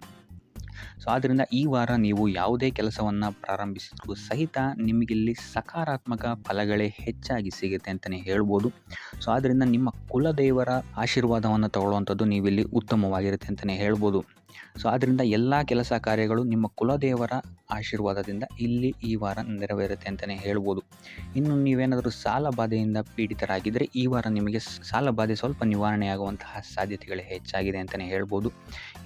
ಸೊ ಆದ್ದರಿಂದ ಈ ವಾರ ನೀವು ಯಾವುದೇ ಕೆಲಸವನ್ನು ಪ್ರಾರಂಭಿಸಿದ್ರೂ ಸಹಿತ ನಿಮಗಿಲ್ಲಿ ಸಕಾರಾತ್ಮಕ ಫಲಗಳೇ ಹೆಚ್ಚಾಗಿ ಸಿಗುತ್ತೆ ಅಂತಲೇ ಹೇಳ್ಬೋದು. ಸೊ ಆದ್ದರಿಂದ ನಿಮ್ಮ ಕುಲದೇವರ ಆಶೀರ್ವಾದವನ್ನು ತಗೊಳ್ಳುವಂಥದ್ದು ನೀವಿಲ್ಲಿ ಉತ್ತಮವಾಗಿರುತ್ತೆ ಅಂತಲೇ ಹೇಳ್ಬೋದು. ಸೊ ಆದ್ದರಿಂದ ಎಲ್ಲ ಕೆಲಸ ಕಾರ್ಯಗಳು ನಿಮ್ಮ ಕುಲದೇವರ ಆಶೀರ್ವಾದದಿಂದ ಇಲ್ಲಿ ಈ ವಾರ ನೆರವೇರುತ್ತೆ ಅಂತಲೇ ಹೇಳ್ಬೋದು. ಇನ್ನು ನೀವೇನಾದರೂ ಸಾಲ ಬಾಧೆಯಿಂದ ಪೀಡಿತರಾಗಿದ್ದರೆ ಈ ವಾರ ನಿಮಗೆ ಸಾಲ ಬಾಧೆ ಸ್ವಲ್ಪ ನಿವಾರಣೆಯಾಗುವಂತಹ ಸಾಧ್ಯತೆಗಳು ಹೆಚ್ಚಾಗಿದೆ ಅಂತಲೇ ಹೇಳ್ಬೋದು.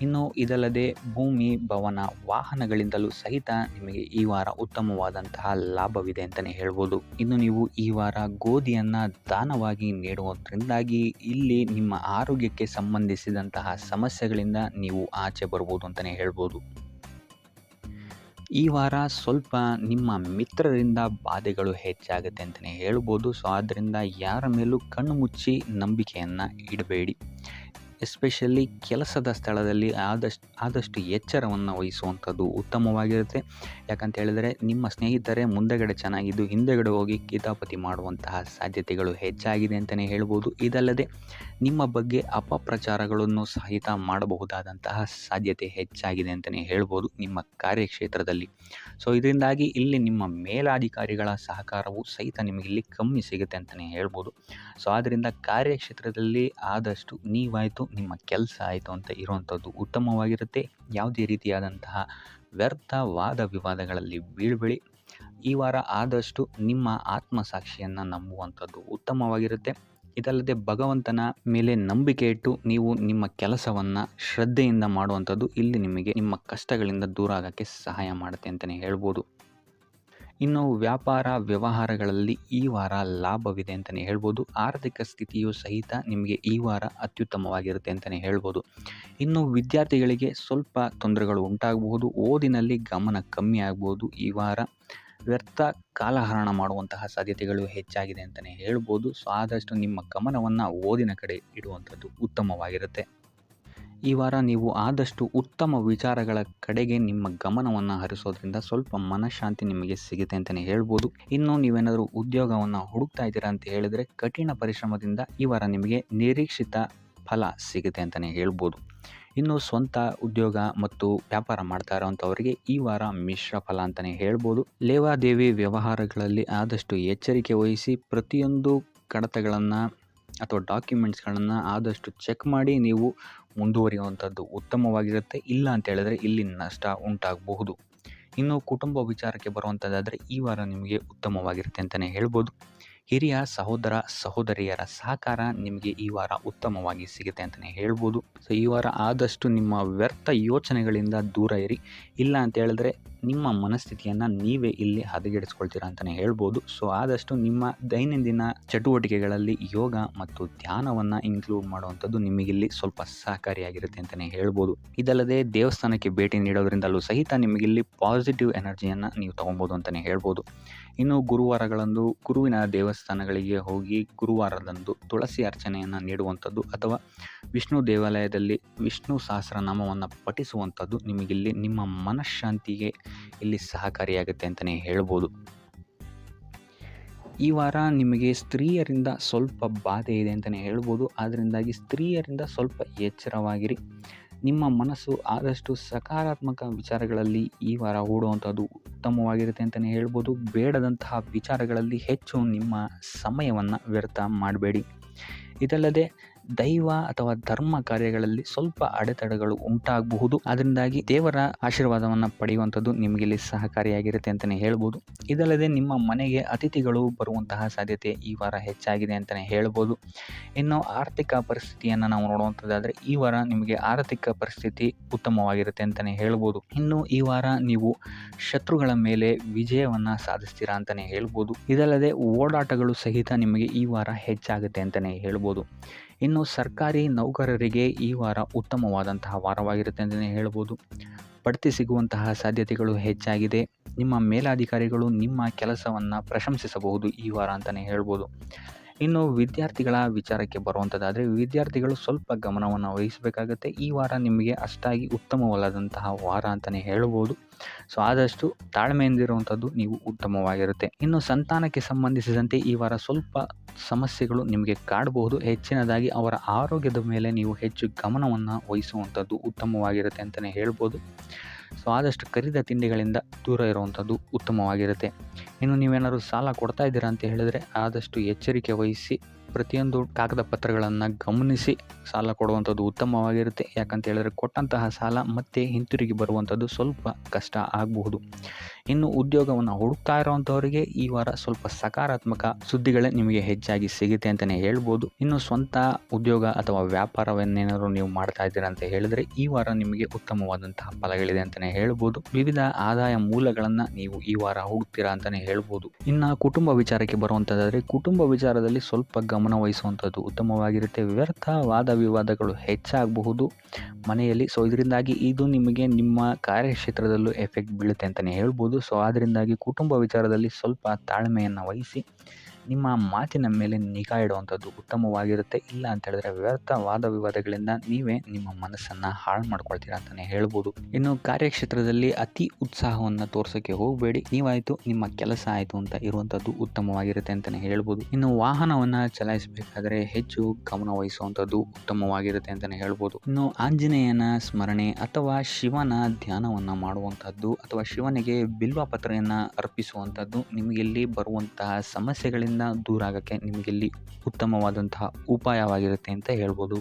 ಇನ್ನು ಇದಲ್ಲದೆ ಭೂಮಿ, ಭವನ, ವಾಹನಗಳಿಂದಲೂ ಸಹಿತ ನಿಮಗೆ ಈ ವಾರ ಉತ್ತಮವಾದಂತಹ ಲಾಭವಿದೆ ಅಂತಲೇ ಹೇಳ್ಬೋದು. ಇನ್ನು ನೀವು ಈ ವಾರ ಗೋಧಿಯನ್ನು ದಾನವಾಗಿ ನೀಡುವುದರಿಂದಾಗಿ ಇಲ್ಲಿ ನಿಮ್ಮ ಆರೋಗ್ಯಕ್ಕೆ ಸಂಬಂಧಿಸಿದಂತಹ ಸಮಸ್ಯೆಗಳಿಂದ ನೀವು ಆಚೆ ಬರ್ಬೋದು ಅಂತಲೇ ಹೇಳ್ಬೋದು. ಈ ವಾರ ಸ್ವಲ್ಪ ನಿಮ್ಮ ಮಿತ್ರರಿಂದ ಬಾಧೆಗಳು ಹೆಚ್ಚಾಗುತ್ತೆ ಅಂತಲೇ ಹೇಳ್ಬೋದು. ಸೊ ಆದ್ದರಿಂದ ಯಾರ ಮೇಲೂ ಕಣ್ಣು ಮುಚ್ಚಿ ನಂಬಿಕೆಯನ್ನು ಇಡಬೇಡಿ. ಎಸ್ಪೆಷಲಿ ಕೆಲಸದ ಸ್ಥಳದಲ್ಲಿ ಆದಷ್ಟು ಎಚ್ಚರವನ್ನು ವಹಿಸುವಂಥದ್ದು ಉತ್ತಮವಾಗಿರುತ್ತೆ. ಯಾಕಂತ ಹೇಳಿದರೆ ನಿಮ್ಮ ಸ್ನೇಹಿತರೇ ಮುಂದೆಗಡೆ ಚೆನ್ನಾಗಿದ್ದು ಹಿಂದೆಗಡೆ ಹೋಗಿ ಕಿತಾಪತಿ ಮಾಡುವಂತಹ ಸಾಧ್ಯತೆಗಳು ಹೆಚ್ಚಾಗಿದೆ ಅಂತಲೇ ಹೇಳ್ಬೋದು. ಇದಲ್ಲದೆ ನಿಮ್ಮ ಬಗ್ಗೆ ಅಪಪ್ರಚಾರಗಳನ್ನು ಸಹಿತ ಮಾಡಬಹುದಾದಂತಹ ಸಾಧ್ಯತೆ ಹೆಚ್ಚಾಗಿದೆ ಅಂತಲೇ ಹೇಳ್ಬೋದು ನಿಮ್ಮ ಕಾರ್ಯಕ್ಷೇತ್ರದಲ್ಲಿ. ಸೊ ಇದರಿಂದಾಗಿ ಇಲ್ಲಿ ನಿಮ್ಮ ಮೇಲಾಧಿಕಾರಿಗಳ ಸಹಕಾರವು ಸಹಿತ ನಿಮಗಿಲ್ಲಿ ಕಮ್ಮಿ ಸಿಗುತ್ತೆ ಅಂತಲೇ ಹೇಳ್ಬೋದು. ಸೊ ಆದ್ದರಿಂದ ಕಾರ್ಯಕ್ಷೇತ್ರದಲ್ಲಿ ಆದಷ್ಟು ನೀವಾಯಿತು ನಿಮ್ಮ ಕೆಲಸ ಆಯಿತು ಅಂತ ಇರುವಂಥದ್ದು ಉತ್ತಮವಾಗಿರುತ್ತೆ. ಯಾವುದೇ ರೀತಿಯಾದಂತಹ ವ್ಯರ್ಥ ವಾದ ವಿವಾದಗಳಲ್ಲಿ ಬೀಳ್ಬೇಡಿ. ಈ ವಾರ ಆದಷ್ಟು ನಿಮ್ಮ ಆತ್ಮಸಾಕ್ಷಿಯನ್ನು ನಂಬುವಂಥದ್ದು ಉತ್ತಮವಾಗಿರುತ್ತೆ. ಇದಲ್ಲದೆ ಭಗವಂತನ ಮೇಲೆ ನಂಬಿಕೆ ಇಟ್ಟು ನೀವು ನಿಮ್ಮ ಕೆಲಸವನ್ನು ಶ್ರದ್ಧೆಯಿಂದ ಮಾಡುವಂಥದ್ದು ಇಲ್ಲಿ ನಿಮಗೆ ನಿಮ್ಮ ಕಷ್ಟಗಳಿಂದ ದೂರ ಆಗೋಕ್ಕೆ ಸಹಾಯ ಮಾಡುತ್ತೆ ಅಂತಲೇ ಹೇಳ್ಬೋದು. ಇನ್ನು ವ್ಯಾಪಾರ ವ್ಯವಹಾರಗಳಲ್ಲಿ ಈ ವಾರ ಲಾಭವಿದೆ ಅಂತಲೇ ಹೇಳ್ಬೋದು. ಆರ್ಥಿಕ ಸ್ಥಿತಿಯು ಸಹಿತ ನಿಮಗೆ ಈ ವಾರ ಅತ್ಯುತ್ತಮವಾಗಿರುತ್ತೆ ಅಂತಲೇ ಹೇಳ್ಬೋದು. ಇನ್ನು ವಿದ್ಯಾರ್ಥಿಗಳಿಗೆ ಸ್ವಲ್ಪ ತೊಂದರೆಗಳು ಉಂಟಾಗಬಹುದು. ಓದಿನಲ್ಲಿ ಗಮನ ಕಮ್ಮಿ ಆಗ್ಬೋದು. ಈ ವಾರ ವ್ಯರ್ಥ ಕಾಲಹರಣ ಮಾಡುವಂತಹ ಸಾಧ್ಯತೆಗಳು ಹೆಚ್ಚಾಗಿದೆ ಅಂತಲೇ ಹೇಳ್ಬೋದು. ಸೊ ಆದಷ್ಟು ನಿಮ್ಮ ಗಮನವನ್ನು ಓದಿನ ಕಡೆ ಇಡುವಂಥದ್ದು ಉತ್ತಮವಾಗಿರುತ್ತೆ. ಈ ವಾರ ನೀವು ಆದಷ್ಟು ಉತ್ತಮ ವಿಚಾರಗಳ ಕಡೆಗೆ ನಿಮ್ಮ ಗಮನವನ್ನು ಹರಿಸೋದ್ರಿಂದ ಸ್ವಲ್ಪ ಮನಃಶಾಂತಿ ನಿಮಗೆ ಸಿಗುತ್ತೆ ಅಂತಲೇ ಹೇಳ್ಬೋದು. ಇನ್ನು ನೀವೇನಾದರೂ ಉದ್ಯೋಗವನ್ನು ಹುಡುಕ್ತಾ ಇದ್ದೀರಾ ಅಂತ ಹೇಳಿದರೆ ಕಠಿಣ ಪರಿಶ್ರಮದಿಂದ ಈ ವಾರ ನಿಮಗೆ ನಿರೀಕ್ಷಿತ ಫಲ ಸಿಗುತ್ತೆ ಅಂತಲೇ ಹೇಳ್ಬೋದು. ಇನ್ನು ಸ್ವಂತ ಉದ್ಯೋಗ ಮತ್ತು ವ್ಯಾಪಾರ ಮಾಡ್ತಾ ಇರೋವಂಥವರಿಗೆ ಈ ವಾರ ಮಿಶ್ರ ಫಲ ಅಂತಲೇ ಹೇಳ್ಬೋದು. ಲೇವಾದೇವಿ ವ್ಯವಹಾರಗಳಲ್ಲಿ ಆದಷ್ಟು ಎಚ್ಚರಿಕೆ ವಹಿಸಿ ಪ್ರತಿಯೊಂದು ಕಡತಗಳನ್ನು ಅಥವಾ ಡಾಕ್ಯುಮೆಂಟ್ಸ್ಗಳನ್ನು ಆದಷ್ಟು ಚೆಕ್ ಮಾಡಿ ನೀವು ಮುಂದುವರಿಯುವಂಥದ್ದು ಉತ್ತಮವಾಗಿರುತ್ತೆ. ಇಲ್ಲ ಅಂತ ಹೇಳಿದ್ರೆ ಇಲ್ಲಿ ನಷ್ಟ ಉಂಟಾಗಬಹುದು. ಇನ್ನು ಕುಟುಂಬ ವಿಚಾರಕ್ಕೆ ಬರುವಂಥದ್ದಾದರೆ ಈ ವಾರ ನಿಮಗೆ ಉತ್ತಮವಾಗಿರುತ್ತೆ ಅಂತಲೇ ಹೇಳ್ಬೋದು. ಹಿರಿಯ ಸಹೋದರ ಸಹೋದರಿಯರ ಸಹಕಾರ ನಿಮಗೆ ಈ ವಾರ ಉತ್ತಮವಾಗಿ ಸಿಗುತ್ತೆ ಅಂತಲೇ ಹೇಳ್ಬೋದು. ಸೊ ಈ ವಾರ ಆದಷ್ಟು ನಿಮ್ಮ ವ್ಯರ್ಥ ಯೋಚನೆಗಳಿಂದ ದೂರ ಇರಿ. ಇಲ್ಲ ಅಂತ ಹೇಳಿದ್ರೆ ನಿಮ್ಮ ಮನಸ್ಥಿತಿಯನ್ನು ನೀವೇ ಇಲ್ಲಿ ಹದಗೆಡಿಸ್ಕೊಳ್ತೀರಾ ಅಂತಲೇ ಹೇಳ್ಬೋದು. ಸೊ ಆದಷ್ಟು ನಿಮ್ಮ ದೈನಂದಿನ ಚಟುವಟಿಕೆಗಳಲ್ಲಿ ಯೋಗ ಮತ್ತು ಧ್ಯಾನವನ್ನು ಇನ್ಕ್ಲೂಡ್ ಮಾಡುವಂಥದ್ದು ನಿಮಗಿಲ್ಲಿ ಸ್ವಲ್ಪ ಸಹಕಾರಿಯಾಗಿರುತ್ತೆ ಅಂತಲೇ ಹೇಳ್ಬೋದು. ಇದಲ್ಲದೆ ದೇವಸ್ಥಾನಕ್ಕೆ ಭೇಟಿ ನೀಡೋದ್ರಿಂದಲೂ ಸಹಿತ ನಿಮಗಿಲ್ಲಿ ಪಾಸಿಟಿವ್ ಎನರ್ಜಿಯನ್ನು ನೀವು ತೊಗೊಬೋದು ಅಂತಲೇ ಹೇಳ್ಬೋದು. ಇನ್ನು ಗುರುವಾರಗಳಂದು ಗುರುವಿನ ದೇವಸ್ಥಾನಗಳಿಗೆ ಹೋಗಿ ಗುರುವಾರದಂದು ತುಳಸಿ ಅರ್ಚನೆಯನ್ನು ನೀಡುವಂಥದ್ದು ಅಥವಾ ವಿಷ್ಣು ದೇವಾಲಯದಲ್ಲಿ ವಿಷ್ಣು ಸಹಸ್ರನಾಮವನ್ನು ಪಠಿಸುವಂಥದ್ದು ನಿಮಗಿಲ್ಲಿ ನಿಮ್ಮ ಮನಃಶಾಂತಿಗೆ ಇಲ್ಲಿ ಸಹಕಾರಿಯಾಗುತ್ತೆ ಅಂತಲೇ ಹೇಳ್ಬೋದು. ಈ ವಾರ ನಿಮಗೆ ಸ್ತ್ರೀಯರಿಂದ ಸ್ವಲ್ಪ ಬಾಧೆ ಇದೆ ಅಂತಲೇ ಹೇಳ್ಬೋದು. ಅದರಿಂದಾಗಿ ಸ್ತ್ರೀಯರಿಂದ ಸ್ವಲ್ಪ ಎಚ್ಚರವಾಗಿರಿ. ನಿಮ್ಮ ಮನಸ್ಸು ಆದಷ್ಟು ಸಕಾರಾತ್ಮಕ ವಿಚಾರಗಳಲ್ಲಿ ಈ ವಾರ ಹೂಡುವಂಥದ್ದು ಉತ್ತಮವಾಗಿರುತ್ತೆ ಅಂತಲೇ ಹೇಳ್ಬೋದು. ಬೇಡದಂತಹ ವಿಚಾರಗಳಲ್ಲಿ ಹೆಚ್ಚು ನಿಮ್ಮ ಸಮಯವನ್ನು ವ್ಯರ್ಥ ಮಾಡಬೇಡಿ. ಇದಲ್ಲದೆ ದೈವ ಅಥವಾ ಧರ್ಮ ಕಾರ್ಯಗಳಲ್ಲಿ ಸ್ವಲ್ಪ ಅಡೆತಡೆಗಳು ಉಂಟಾಗಬಹುದು. ಅದರಿಂದಾಗಿ ದೇವರ ಆಶೀರ್ವಾದವನ್ನು ಪಡೆಯುವಂಥದ್ದು ನಿಮಗಿಲ್ಲಿ ಸಹಕಾರಿಯಾಗಿರುತ್ತೆ ಅಂತಲೇ ಹೇಳ್ಬೋದು. ಇದಲ್ಲದೆ ನಿಮ್ಮ ಮನೆಗೆ ಅತಿಥಿಗಳು ಬರುವಂತಹ ಸಾಧ್ಯತೆ ಈ ವಾರ ಹೆಚ್ಚಾಗಿದೆ ಅಂತಲೇ ಹೇಳ್ಬೋದು. ಇನ್ನು ಆರ್ಥಿಕ ಪರಿಸ್ಥಿತಿಯನ್ನು ನಾವು ನೋಡುವಂಥದ್ದಾದರೆ ಈ ವಾರ ನಿಮಗೆ ಆರ್ಥಿಕ ಪರಿಸ್ಥಿತಿ ಉತ್ತಮವಾಗಿರುತ್ತೆ ಅಂತಲೇ ಹೇಳ್ಬೋದು. ಇನ್ನು ಈ ವಾರ ನೀವು ಶತ್ರುಗಳ ಮೇಲೆ ವಿಜಯವನ್ನು ಸಾಧಿಸ್ತೀರಾ ಅಂತಲೇ ಹೇಳ್ಬೋದು. ಇದಲ್ಲದೆ ಓಡಾಟಗಳು ಸಹಿತ ನಿಮಗೆ ಈ ವಾರ ಹೆಚ್ಚಾಗುತ್ತೆ ಅಂತಲೇ ಹೇಳ್ಬೋದು. ಇನ್ನು ಸರ್ಕಾರಿ ನೌಕರರಿಗೆ ಈ ವಾರ ಉತ್ತಮವಾದಂತಹ ವಾರವಾಗಿರುತ್ತೆ ಅಂತಲೇ ಹೇಳ್ಬೋದು. ಬಡ್ತಿ ಸಿಗುವಂತಹ ಸಾಧ್ಯತೆಗಳು ಹೆಚ್ಚಾಗಿದೆ. ನಿಮ್ಮ ಮೇಲಾಧಿಕಾರಿಗಳು ನಿಮ್ಮ ಕೆಲಸವನ್ನು ಪ್ರಶಂಸಿಸಬಹುದು ಈ ವಾರ ಅಂತಲೇ ಹೇಳ್ಬೋದು. ಇನ್ನು ವಿದ್ಯಾರ್ಥಿಗಳ ವಿಚಾರಕ್ಕೆ ಬರುವಂಥದ್ದಾದರೆ ವಿದ್ಯಾರ್ಥಿಗಳು ಸ್ವಲ್ಪ ಗಮನವನ್ನು ವಹಿಸಬೇಕಾಗತ್ತೆ. ಈ ವಾರ ನಿಮಗೆ ಅಷ್ಟಾಗಿ ಉತ್ತಮವಲ್ಲದಂತಹ ವಾರ ಅಂತಲೇ ಹೇಳ್ಬೋದು. ಸೊ ಆದಷ್ಟು ತಾಳ್ಮೆಯಿಂದಿರುವಂಥದ್ದು ನೀವು ಉತ್ತಮವಾಗಿರುತ್ತೆ. ಇನ್ನು ಸಂತಾನಕ್ಕೆ ಸಂಬಂಧಿಸಿದಂತೆ ಈ ವಾರ ಸ್ವಲ್ಪ ಸಮಸ್ಯೆಗಳು ನಿಮಗೆ ಕಾಡಬಹುದು. ಹೆಚ್ಚಿನದಾಗಿ ಅವರ ಆರೋಗ್ಯದ ಮೇಲೆ ನೀವು ಹೆಚ್ಚು ಗಮನವನ್ನು ವಹಿಸುವಂಥದ್ದು ಉತ್ತಮವಾಗಿರುತ್ತೆ ಅಂತಲೇ ಹೇಳ್ಬೋದು. ಸೊ ಆದಷ್ಟು ಕರಿದ ತಿಂಡಿಗಳಿಂದ ದೂರ ಇರುವಂಥದ್ದು ಉತ್ತಮವಾಗಿರುತ್ತೆ. ಇನ್ನು ನೀವೇನಾದ್ರು ಸಾಲ ಕೊಡ್ತಾ ಇದ್ದೀರಾ ಅಂತ ಹೇಳಿದ್ರೆ ಆದಷ್ಟು ಎಚ್ಚರಿಕೆ ವಹಿಸಿ ಪ್ರತಿಯೊಂದು ಕಾಗದ ಪತ್ರಗಳನ್ನು ಗಮನಿಸಿ ಸಾಲ ಕೊಡುವಂಥದ್ದು ಉತ್ತಮವಾಗಿರುತ್ತೆ. ಯಾಕಂತ ಹೇಳಿದ್ರೆ ಕೊಟ್ಟಂತಹ ಸಾಲ ಮತ್ತೆ ಹಿಂತಿರುಗಿ ಬರುವಂಥದ್ದು ಸ್ವಲ್ಪ ಕಷ್ಟ ಆಗಬಹುದು. ಇನ್ನು ಉದ್ಯೋಗವನ್ನು ಹುಡುಕ್ತಾ ಇರೋವಂಥವರಿಗೆ ಈ ವಾರ ಸ್ವಲ್ಪ ಸಕಾರಾತ್ಮಕ ಸುದ್ದಿಗಳೇ ನಿಮಗೆ ಹೆಚ್ಚಾಗಿ ಸಿಗುತ್ತೆ ಅಂತಲೇ ಹೇಳ್ಬೋದು. ಇನ್ನು ಸ್ವಂತ ಉದ್ಯೋಗ ಅಥವಾ ವ್ಯಾಪಾರವನ್ನೇನಾದ್ರು ನೀವು ಮಾಡ್ತಾ ಇದ್ದೀರಾ ಅಂತ ಹೇಳಿದ್ರೆ ಈ ವಾರ ನಿಮಗೆ ಉತ್ತಮವಾದಂತಹ ಫಲಗಳಿದೆ ಅಂತಲೇ ಹೇಳ್ಬೋದು. ವಿವಿಧ ಆದಾಯ ಮೂಲಗಳನ್ನು ನೀವು ಈ ವಾರ ಹುಡುಕ್ತೀರಾ ಅಂತಲೇ ಹೇಳ್ಬೋದು. ಇನ್ನು ಕುಟುಂಬ ವಿಚಾರಕ್ಕೆ ಬರುವಂಥದ್ದಾದರೆ ಕುಟುಂಬ ವಿಚಾರದಲ್ಲಿ ಸ್ವಲ್ಪ ಗಮನ ವಹಿಸುವಂಥದ್ದು ಉತ್ತಮವಾಗಿರುತ್ತೆ. ವ್ಯರ್ಥ ವಾದ ವಿವಾದಗಳು ಹೆಚ್ಚಾಗಬಹುದು ಮನೆಯಲ್ಲಿ. ಸೊ ಇದರಿಂದಾಗಿ ಇದು ನಿಮಗೆ ನಿಮ್ಮ ಕಾರ್ಯಕ್ಷೇತ್ರದಲ್ಲೂ ಎಫೆಕ್ಟ್ ಬೀಳುತ್ತೆ ಅಂತಲೇ ಹೇಳ್ಬೋದು. ಸೊ ಅದರಿಂದಾಗಿ ಕುಟುಂಬ ವಿಚಾರದಲ್ಲಿ ಸ್ವಲ್ಪ ತಾಳ್ಮೆಯನ್ನು ವಹಿಸಿ ನಿಮ್ಮ ಮಾತಿನ ಮೇಲೆ ನಿಗಾ ಇಡುವಂಥದ್ದು ಉತ್ತಮವಾಗಿರುತ್ತೆ. ಇಲ್ಲ ಅಂತ ಹೇಳಿದ್ರೆ ವ್ಯರ್ಥ ವಾದ ವಿವಾದಗಳಿಂದ ನೀವೇ ನಿಮ್ಮ ಮನಸ್ಸನ್ನು ಹಾಳು ಮಾಡ್ಕೊಳ್ತೀರಾ ಅಂತಲೇ ಹೇಳ್ಬೋದು. ಇನ್ನು ಕಾರ್ಯಕ್ಷೇತ್ರದಲ್ಲಿ ಅತಿ ಉತ್ಸಾಹವನ್ನು ತೋರ್ಸೋಕ್ಕೆ ಹೋಗಬೇಡಿ. ನೀವಾಯಿತು ನಿಮ್ಮ ಕೆಲಸ ಆಯಿತು ಅಂತ ಇರುವಂಥದ್ದು ಉತ್ತಮವಾಗಿರುತ್ತೆ ಅಂತಲೇ ಹೇಳ್ಬೋದು. ಇನ್ನು ವಾಹನವನ್ನು ಚಲಾಯಿಸಬೇಕಾದ್ರೆ ಹೆಚ್ಚು ಗಮನ ವಹಿಸುವಂಥದ್ದು ಉತ್ತಮವಾಗಿರುತ್ತೆ ಅಂತಲೇ ಹೇಳ್ಬೋದು. ಇನ್ನು ಆಂಜನೇಯನ ಸ್ಮರಣೆ ಅಥವಾ ಶಿವನ ಧ್ಯಾನವನ್ನು ಮಾಡುವಂಥದ್ದು ಅಥವಾ ಶಿವನಿಗೆ ಬಿಲ್ವ ಪತ್ರೆಯನ್ನು ಅರ್ಪಿಸುವಂಥದ್ದು ನಿಮಗಿಲ್ಲಿ ಬರುವಂತಹ ಸಮಸ್ಯೆಗಳಿಂದ ದೂರ ಆಗೋಕ್ಕೆ ನಿಮಗಿಲ್ಲಿ ಉತ್ತಮವಾದಂತಹ ಉಪಾಯವಾಗಿರುತ್ತೆ ಅಂತ ಹೇಳ್ಬೋದು.